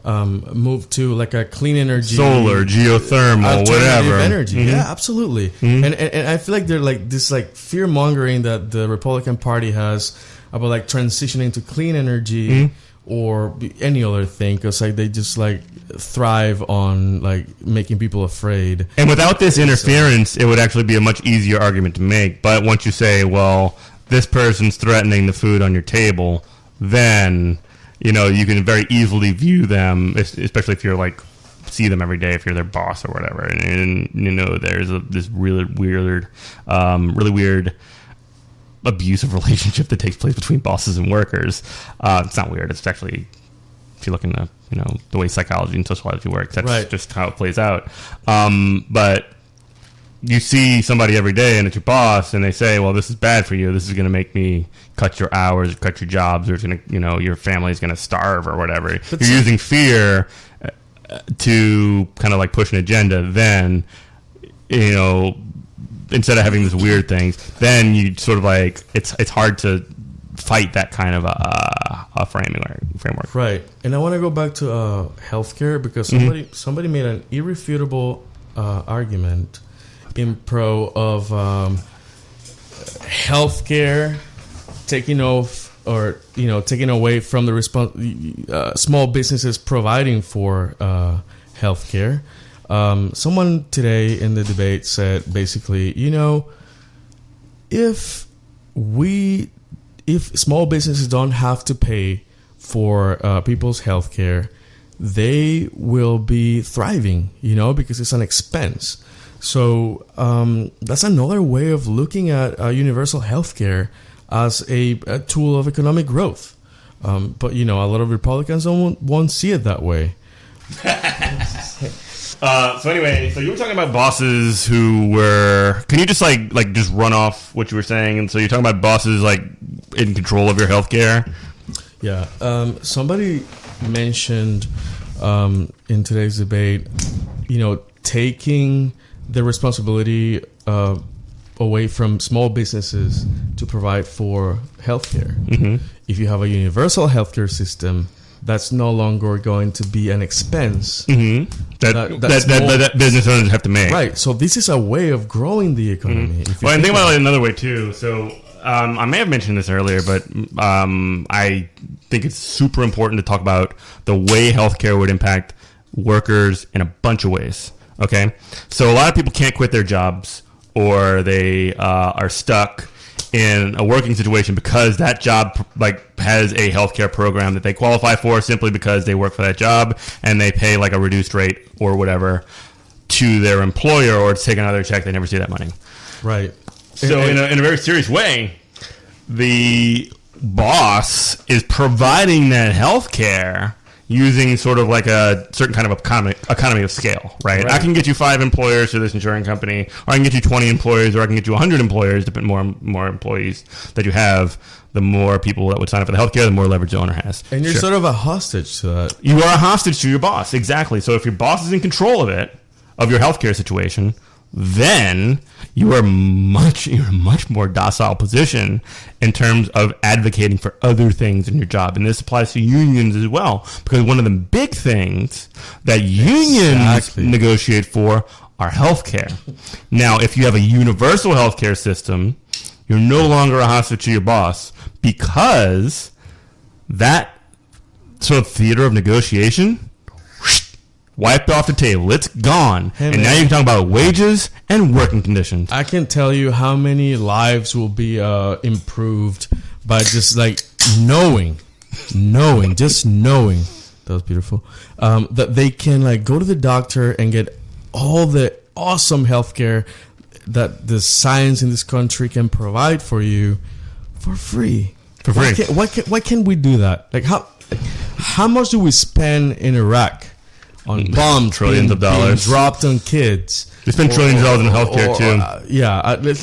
moved to like a clean energy, solar, geothermal, whatever. Energy. Yeah, absolutely. And I feel like they're like this like fear mongering that the Republican Party has about like transitioning to clean energy or any other thing, because like they just like thrive on like making people afraid. And without this interference, it would actually be a much easier argument to make. But once you say, well, this person's threatening the food on your table, then you know you can very easily view them, especially if you're like see them every day, if you're their boss or whatever, and you know there's this really weird abusive relationship that takes place between bosses and workers. It's not weird. It's actually, if you look into the way psychology and sociology works, that's just how it plays out. But you see somebody every day, and it's your boss, and they say, "Well, this is bad for you. This is going to make me cut your hours, cut your jobs, or it's going to, your family's going to starve, or whatever." But you're using fear to kind of like push an agenda. Then, instead of having these weird things, then you sort of like it's hard to fight that kind of a framework. Right. And I want to go back to healthcare, because somebody made an irrefutable argument in pro of healthcare taking off, or taking away from the small businesses providing for healthcare. Someone today in the debate said basically, if small businesses don't have to pay for people's healthcare, they will be thriving, because it's an expense. So that's another way of looking at universal healthcare as a tool of economic growth. But a lot of Republicans won't see it that way. So anyway, so you were talking about bosses who were. Can you just like just run off what you were saying? And so you're talking about bosses like in control of your healthcare. Yeah. Somebody mentioned in today's debate, taking the responsibility away from small businesses to provide for healthcare. If you have a universal healthcare system, that's no longer going to be an expense that business owners have to make. Right. So this is a way of growing the economy. Well, and think about it another way too. So I may have mentioned this earlier, but I think it's super important to talk about the way healthcare would impact workers in a bunch of ways. Okay, so a lot of people can't quit their jobs, or they are stuck in a working situation because that job has a healthcare program that they qualify for simply because they work for that job, and they pay like a reduced rate or whatever to their employer, or to take another check, they never see that money. Right. So in a very serious way, the boss is providing that healthcare using sort of like a certain kind of economy of scale, right? I can get you 5 employers to this insurance company, or I can get you 20 employers, or I can get you 100 employers. Depending more employees that you have, the more people that would sign up for the healthcare, the more leverage the owner has. And you're sort of a hostage to that. You are a hostage to your boss, exactly. So if your boss is in control of your healthcare situation, then you are in a much more docile position in terms of advocating for other things in your job. And this applies to unions as well, because one of the big things that unions negotiate for are healthcare. Now, if you have a universal healthcare system, you're no longer a hostage to your boss, because that sort of theater of negotiation wiped off the table. It's gone. Hey, and now you can talk about wages and working conditions. I can tell you how many lives will be improved by just like knowing. That was beautiful. That they can like go to the doctor and get all the awesome healthcare that the science in this country can provide for you for free. For free. Why can't we do that? Like how much do we spend in Iraq on bombs, trillions of dollars being dropped on kids? They spend trillions of dollars in healthcare too.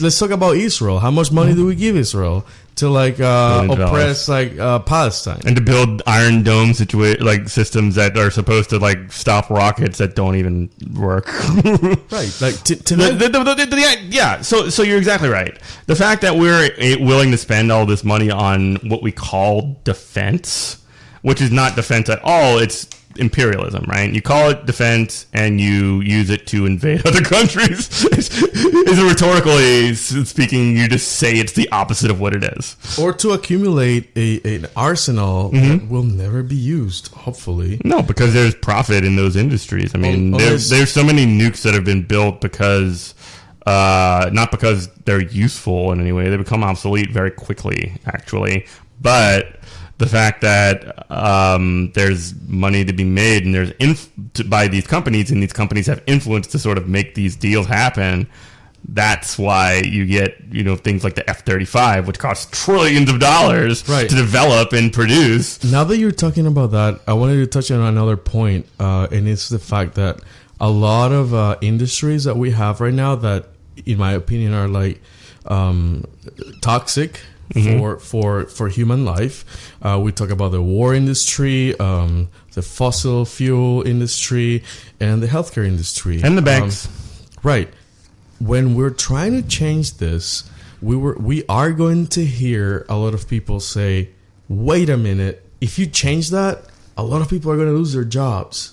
Let's talk about Israel. How much money do we give Israel to oppress Palestine and to build Iron Dome systems that are supposed to stop rockets that don't even work? Right. So you're exactly right. The fact that we're willing to spend all this money on what we call defense, which is not defense at all, it's imperialism, right? You call it defense and you use it to invade other countries. It's rhetorically speaking, you just say it's the opposite of what it is. Or to accumulate an arsenal that will never be used, hopefully. No, because there's profit in those industries. I mean, there's so many nukes that have been built because not because they're useful in any way. They become obsolete very quickly, actually. But the fact that there's money to be made and there's by these companies, and these companies have influence to sort of make these deals happen. That's why you get things like the F-35, which costs trillions of dollars to develop and produce. Now that you're talking about that, I wanted to touch on another point, and it's the fact that a lot of industries that we have right now that, in my opinion, are toxic. For human life. We talk about the war industry, the fossil fuel industry, and the healthcare industry. And the banks. Right. When we're trying to change this, we are going to hear a lot of people say, wait a minute, if you change that, a lot of people are going to lose their jobs.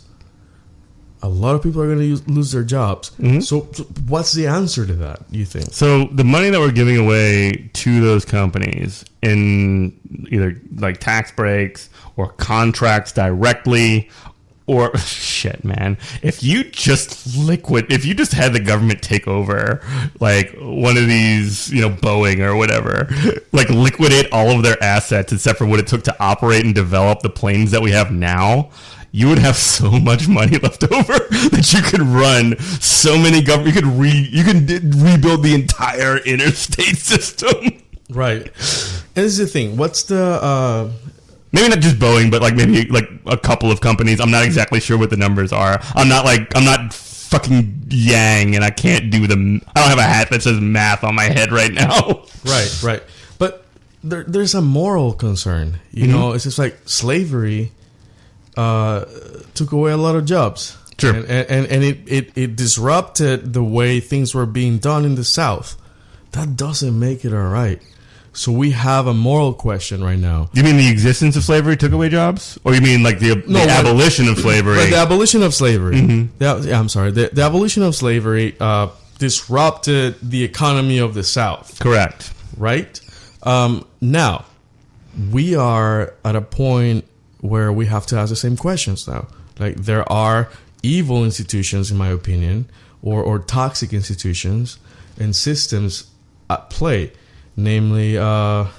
A lot of people are going to lose their jobs. So what's the answer to that, you think? So the money that we're giving away to those companies in either tax breaks or contracts directly or shit, man. If you just had the government take over one of these, Boeing or whatever, liquidate all of their assets except for what it took to operate and develop the planes that we have now, you would have so much money left over that you could run so many government. You could rebuild the entire interstate system. Right. And this is the thing. What's the maybe not just Boeing, but maybe a couple of companies. I'm not exactly sure what the numbers are. I'm not fucking Yang, and I can't do them. I don't have a hat that says math on my head right now. Right. But there's a moral concern. You know, it's just like slavery. Took away a lot of jobs. Sure. And it disrupted the way things were being done in the South. That doesn't make it all right. So we have a moral question right now. You mean the existence of slavery took away jobs? Or you mean the abolition of slavery? The abolition of slavery. I'm sorry. The abolition of slavery disrupted the economy of the South. Correct. Right? Now, we are at a point where we have to ask the same questions now. There are evil institutions, in my opinion, or toxic institutions and systems at play, namely the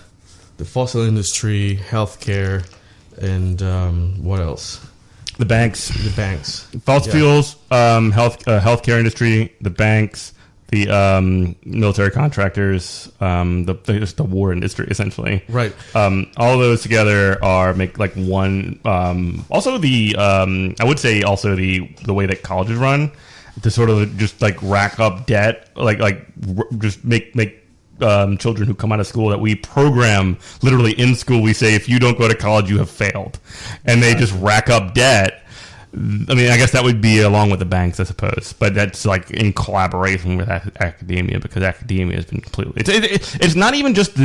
fossil industry, healthcare, and what else? The banks. Fossil fuels, healthcare industry, the banks, the military contractors, the war industry, essentially. Right. All of those together make one. Also, I would say also the way that colleges run, to sort of just rack up debt, just make children who come out of school that we program literally in school. We say, if you don't go to college, you have failed, and they just rack up debt. I mean, I guess that would be along with the banks, I suppose, but that's in collaboration with academia, because academia has been completely. It's not even just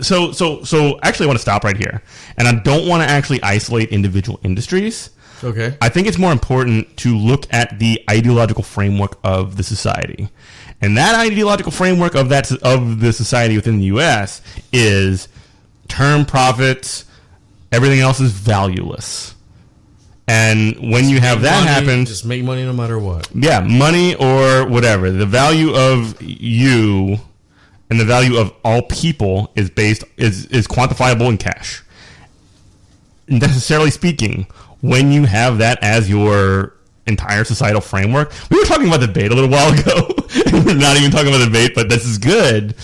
So actually, I want to stop right here, and I don't want to actually isolate individual industries. Okay. I think it's more important to look at the ideological framework of the society, and that ideological framework of the society within the U.S. is term profits. Everything else is valueless. And when you have that happen, just make money no matter what. Yeah, money or whatever. The value of you and the value of all people is quantifiable in cash. Necessarily speaking, when you have that as your entire societal framework, we were talking about debate a little while ago. We're not even talking about debate, but this is good.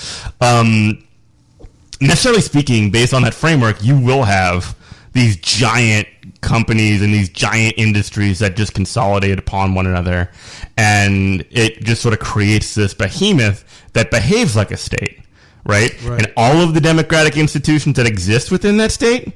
Necessarily speaking, based on that framework, you will have these giant companies and these giant industries that just consolidate upon one another, and it just sort of creates this behemoth that behaves like a state, right? And all of the democratic institutions that exist within that state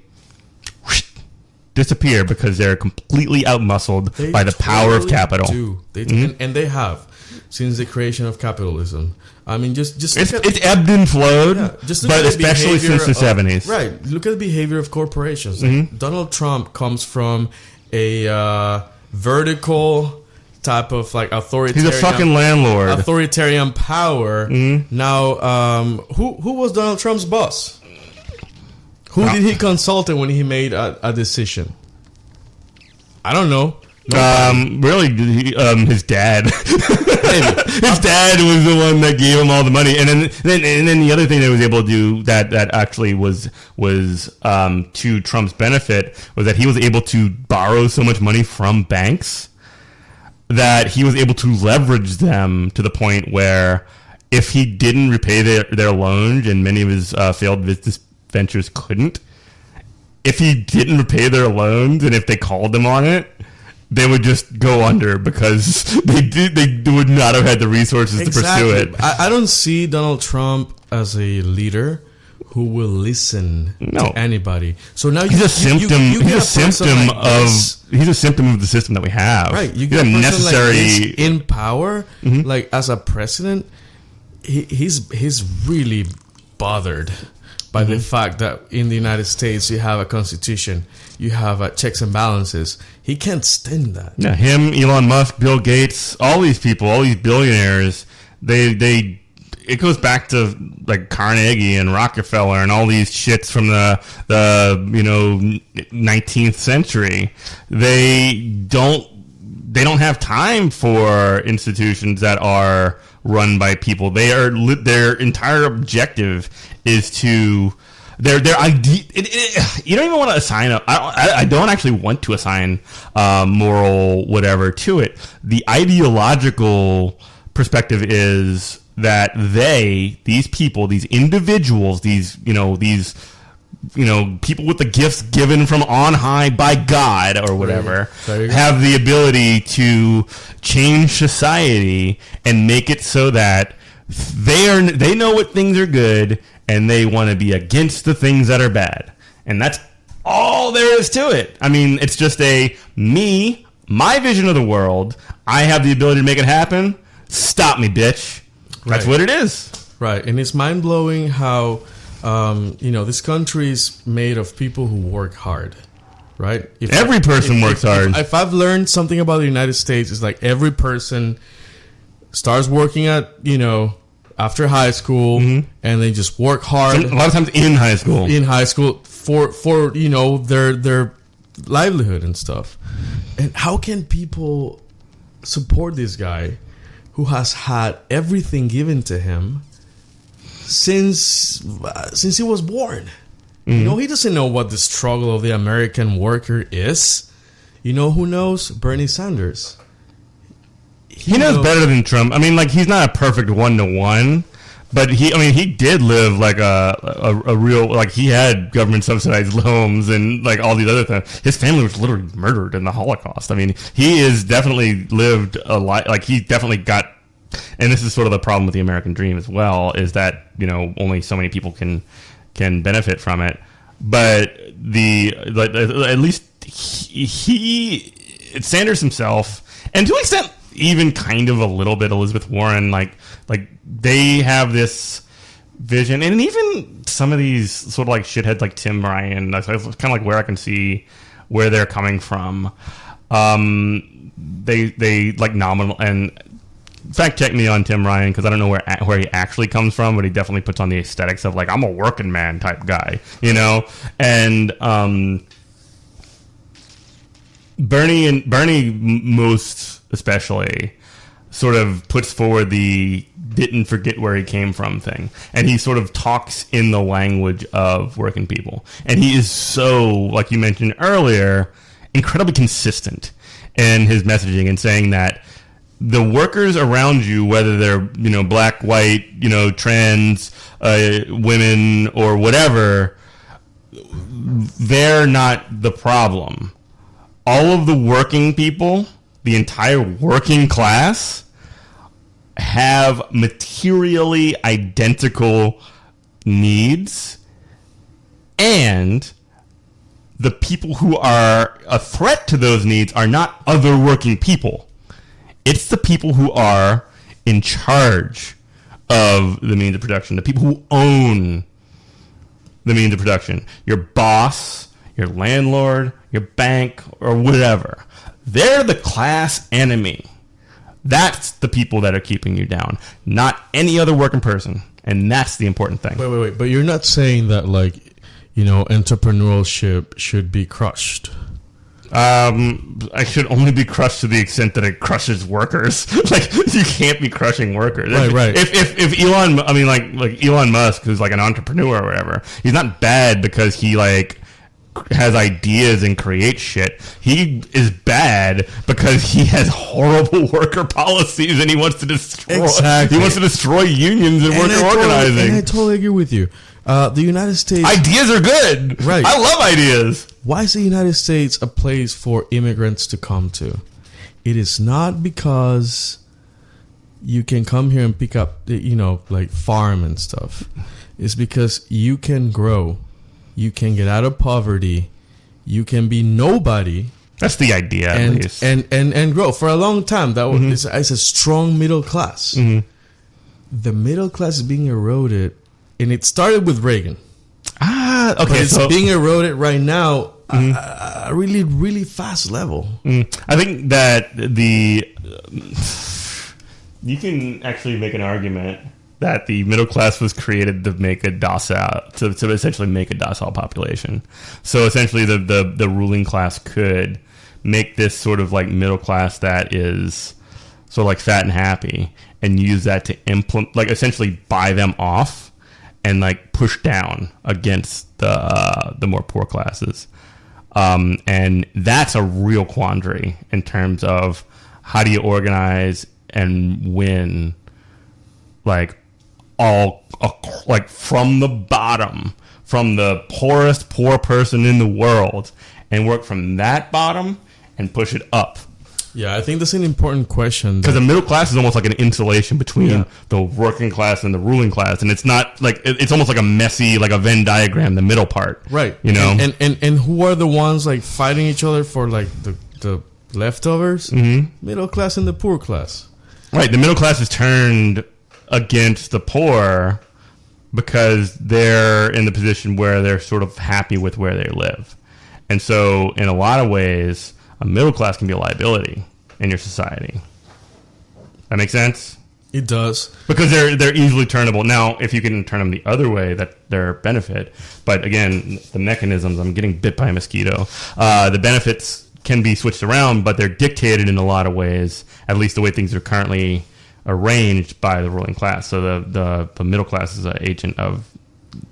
disappear because they're completely outmuscled by the power of capital. And they have since the creation of capitalism. I mean, just it's ebbed and flowed, but especially since the 70s. Right. Look at the behavior of corporations. Like Donald Trump comes from a vertical type of like authoritarian. He's a fucking landlord. Authoritarian power. Now, who was Donald Trump's boss? Who did he consult when he made a decision? I don't know. Really, his dad. His dad was the one that gave him all the money, and then the other thing that he was able to do that actually was to Trump's benefit was that he was able to borrow so much money from banks that he was able to leverage them to the point where if he didn't repay their loans, and many of his failed business ventures couldn't, if he didn't repay their loans and if they called him on it, they would just go under because they would not have had the resources to pursue it. I don't see Donald Trump as a leader who will listen to anybody. So now he's a symptom. He's a symptom of the system that we have. Right, you get a necessary like in power, like as a president. He's really bothered by the fact that in the United States you have a constitution, you have checks and balances. He can't stand that. Yeah, him, Elon Musk, Bill Gates, all these people, all these billionaires, it goes back to like Carnegie and Rockefeller and all these shits from the 19th century. They don't have time for institutions that are run by people. Their entire objective is to their idea. You don't even want to assign I don't actually want to assign moral whatever to it. The ideological perspective is that these people, these individuals, these people with the gifts given from on high by God or whatever, have the ability to change society and make it so that they know what things are good and they want to be against the things that are bad. And that's all there is to it. I mean, it's just my vision of the world. I have the ability to make it happen. Stop me, bitch. That's what it is. Right. And it's mind-blowing how this country is made of people who work hard, right? Every person works hard. If I've learned something about the United States, it's like every person starts working at, after high school, and they just work hard. A lot of times in high school. For their livelihood and stuff. And how can people support this guy who has had everything given to him since he was born? He doesn't know what the struggle of the American worker is. You know who knows? Bernie Sanders. He knows better than Trump. I mean, like, he's not a perfect 1-to-1, but he did live like a real, like, he had government subsidized homes and like all these other things. His family was literally murdered in the Holocaust. I mean, he is definitely lived a life, like, he definitely got. And this is sort of the problem with the American dream as well, is that, only so many people can benefit from it. But at least Sanders himself, and to an extent, even kind of a little bit Elizabeth Warren, like they have this vision, and even some of these sort of like shitheads like Tim Ryan, that's kind of like where I can see where they're coming from. They like nominal, and fact check me on Tim Ryan because I don't know where he actually comes from, but he definitely puts on the aesthetics of like, I'm a working man type guy, and Bernie most especially sort of puts forward the didn't forget where he came from thing, and he sort of talks in the language of working people, and he is so, like you mentioned earlier, incredibly consistent in his messaging and saying that the workers around you, whether they're black, white, trans, women, or whatever, they're not the problem. All of the working people, the entire working class, have materially identical needs, and the people who are a threat to those needs are not other working people. It's the people who are in charge of the means of production, the people who own the means of production. Your boss, your landlord, your bank, or whatever. They're the class enemy. That's the people that are keeping you down, not any other working person. And that's the important thing. Wait. But you're not saying that, like, you know, entrepreneurship should be crushed. I should only be crushed to the extent that it crushes workers. Like, you can't be crushing workers. Right. If Elon, I mean, like Elon Musk, who's like an entrepreneur or whatever, he's not bad because he like has ideas and creates shit. He is bad because he has horrible worker policies and he wants to destroy. Exactly. He wants to destroy unions and worker organizing. And I totally agree with you. The United States... Ideas are good. Right. I love ideas. Why is the United States a place for immigrants to come to? It is not because you can come here and pick up, you know, like farm and stuff. It's because you can grow. You can get out of poverty. You can be nobody. That's the idea, at least. And grow. For a long time, that was it's a strong middle class. Mm-hmm. The middle class is being eroded, and it started with Reagan. Okay. But it's being eroded right now at a really, really fast level. I think that you can actually make an argument that the middle class was created to make a docile, to essentially make a docile population. So essentially the ruling class could make this sort of like middle class that is sort of like fat and happy and use that to implement, like essentially buy them off and like push down against the more poor classes. And that's a real quandary in terms of how do you organize and win, like like from the bottom, from the poorest poor person in the world, and work from that bottom and push it up. Yeah, I think that's an important question. Because the middle class is almost like an insulation between the working class and the ruling class, and it's not like it's almost like a messy, like a Venn diagram, the middle part, right? You know, and who are the ones like fighting each other for like the leftovers? Middle class and the poor class, right? The middle class is turned against the poor because they're in the position where they're sort of happy with where they live, and so in a lot of ways, a middle class can be a liability in your society. That makes sense? It does. Because they're easily turnable. Now, if you can turn them the other way, that they're benefit. But again, the mechanisms, I'm getting bit by a mosquito. The benefits can be switched around, but they're dictated in a lot of ways, at least the way things are currently arranged by the ruling class. So the middle class is an agent of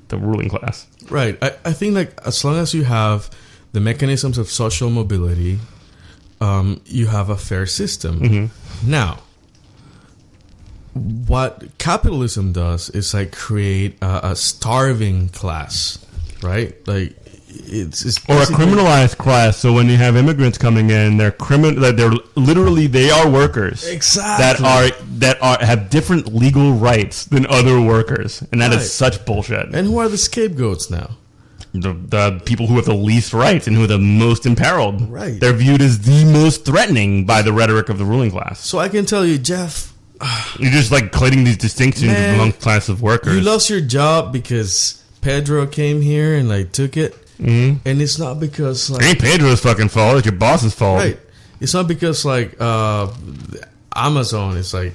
the ruling class. Right. I think like as long as you have the mechanisms of social mobility, you have a fair system. Now, what capitalism does is like create a starving class, right? Like it's or a criminalized class. So when you have immigrants coming in, they're they're literally they are workers exactly that have different legal rights than other workers, and that is such bullshit. And who are the scapegoats now? The people who have the least rights and who are the most imperiled. Right. They're viewed as the most threatening by the rhetoric of the ruling class. So I can tell you, Jeff, you're just like creating these distinctions among class of workers. You lost your job because Pedro came here and like took it. And it's not because like, it ain't Pedro's fucking fault. It's your boss's fault. Right. It's not because like Amazon is like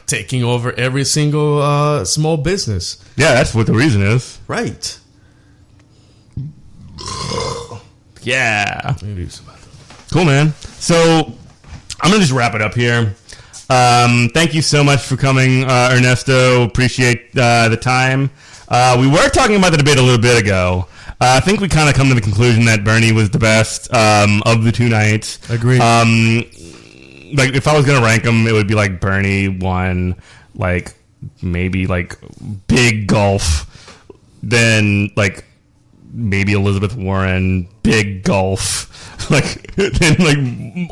taking over every single small business. Yeah, that's what the reason is. Right. Yeah. Cool, man. So I'm going to just wrap it up here. Thank you so much for coming, Ernesto. Appreciate the time. We were talking about the debate a little bit ago. I think we kind of come to the conclusion that Bernie was the best of the two nights. Agreed. Like if I was going to rank them, it would be like Bernie won, like maybe like big golf, then like maybe Elizabeth Warren, big gulf. Like, then like,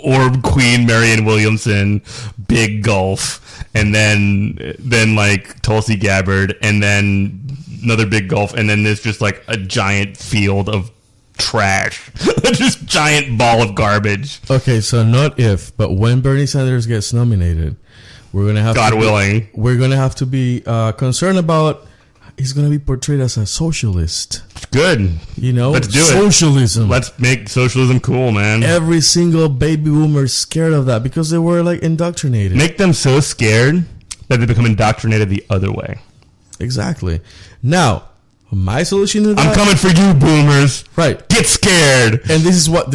or Queen Marianne Williamson, big gulf, and then like Tulsi Gabbard, and then another big gulf, and then there's just like a giant field of trash, just giant ball of garbage. Okay, so not if, but when Bernie Sanders gets nominated, we're gonna have God willing, we're gonna have to be concerned about. He's gonna be portrayed as a socialist. Good. You know, let's do socialism. Let's make socialism cool, man. Every single baby boomer is scared of that because they were like indoctrinated. Make them so scared that they become indoctrinated the other way. Exactly. Now, my solution to that, I'm coming for you, boomers. Right. Get scared. And this is what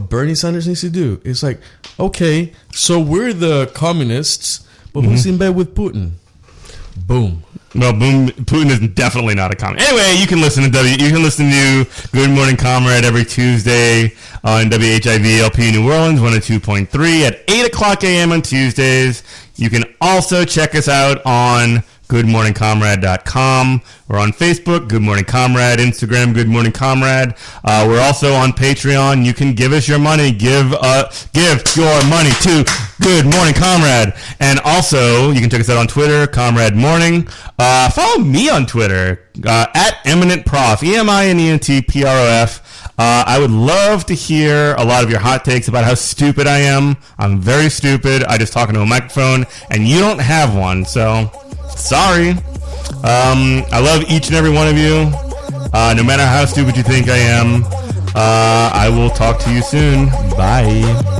Bernie Sanders needs to do. It's like, okay, so we're the communists, but who's in bed with Putin? Boom. Well, Putin is definitely not a communist. Anyway, you can listen to Good Morning Comrade every Tuesday on WHIV-LP New Orleans 102.3 at 8 o'clock a.m. on Tuesdays. You can also check us out on goodmorningcomrade.com. We're on Facebook, Good Morning Comrade, Instagram, Good Morning Comrade. We're also on Patreon. You can give us your money. Give your money to Good Morning Comrade. And also, you can check us out on Twitter, Comrade Morning. Follow me on Twitter, at Eminent Prof, EMINENTPROF. I would love to hear a lot of your hot takes about how stupid I am. I'm very stupid. I just talk into a microphone, and you don't have one, so sorry. I love each and every one of you. No matter how stupid you think I am, I will talk to you soon. Bye.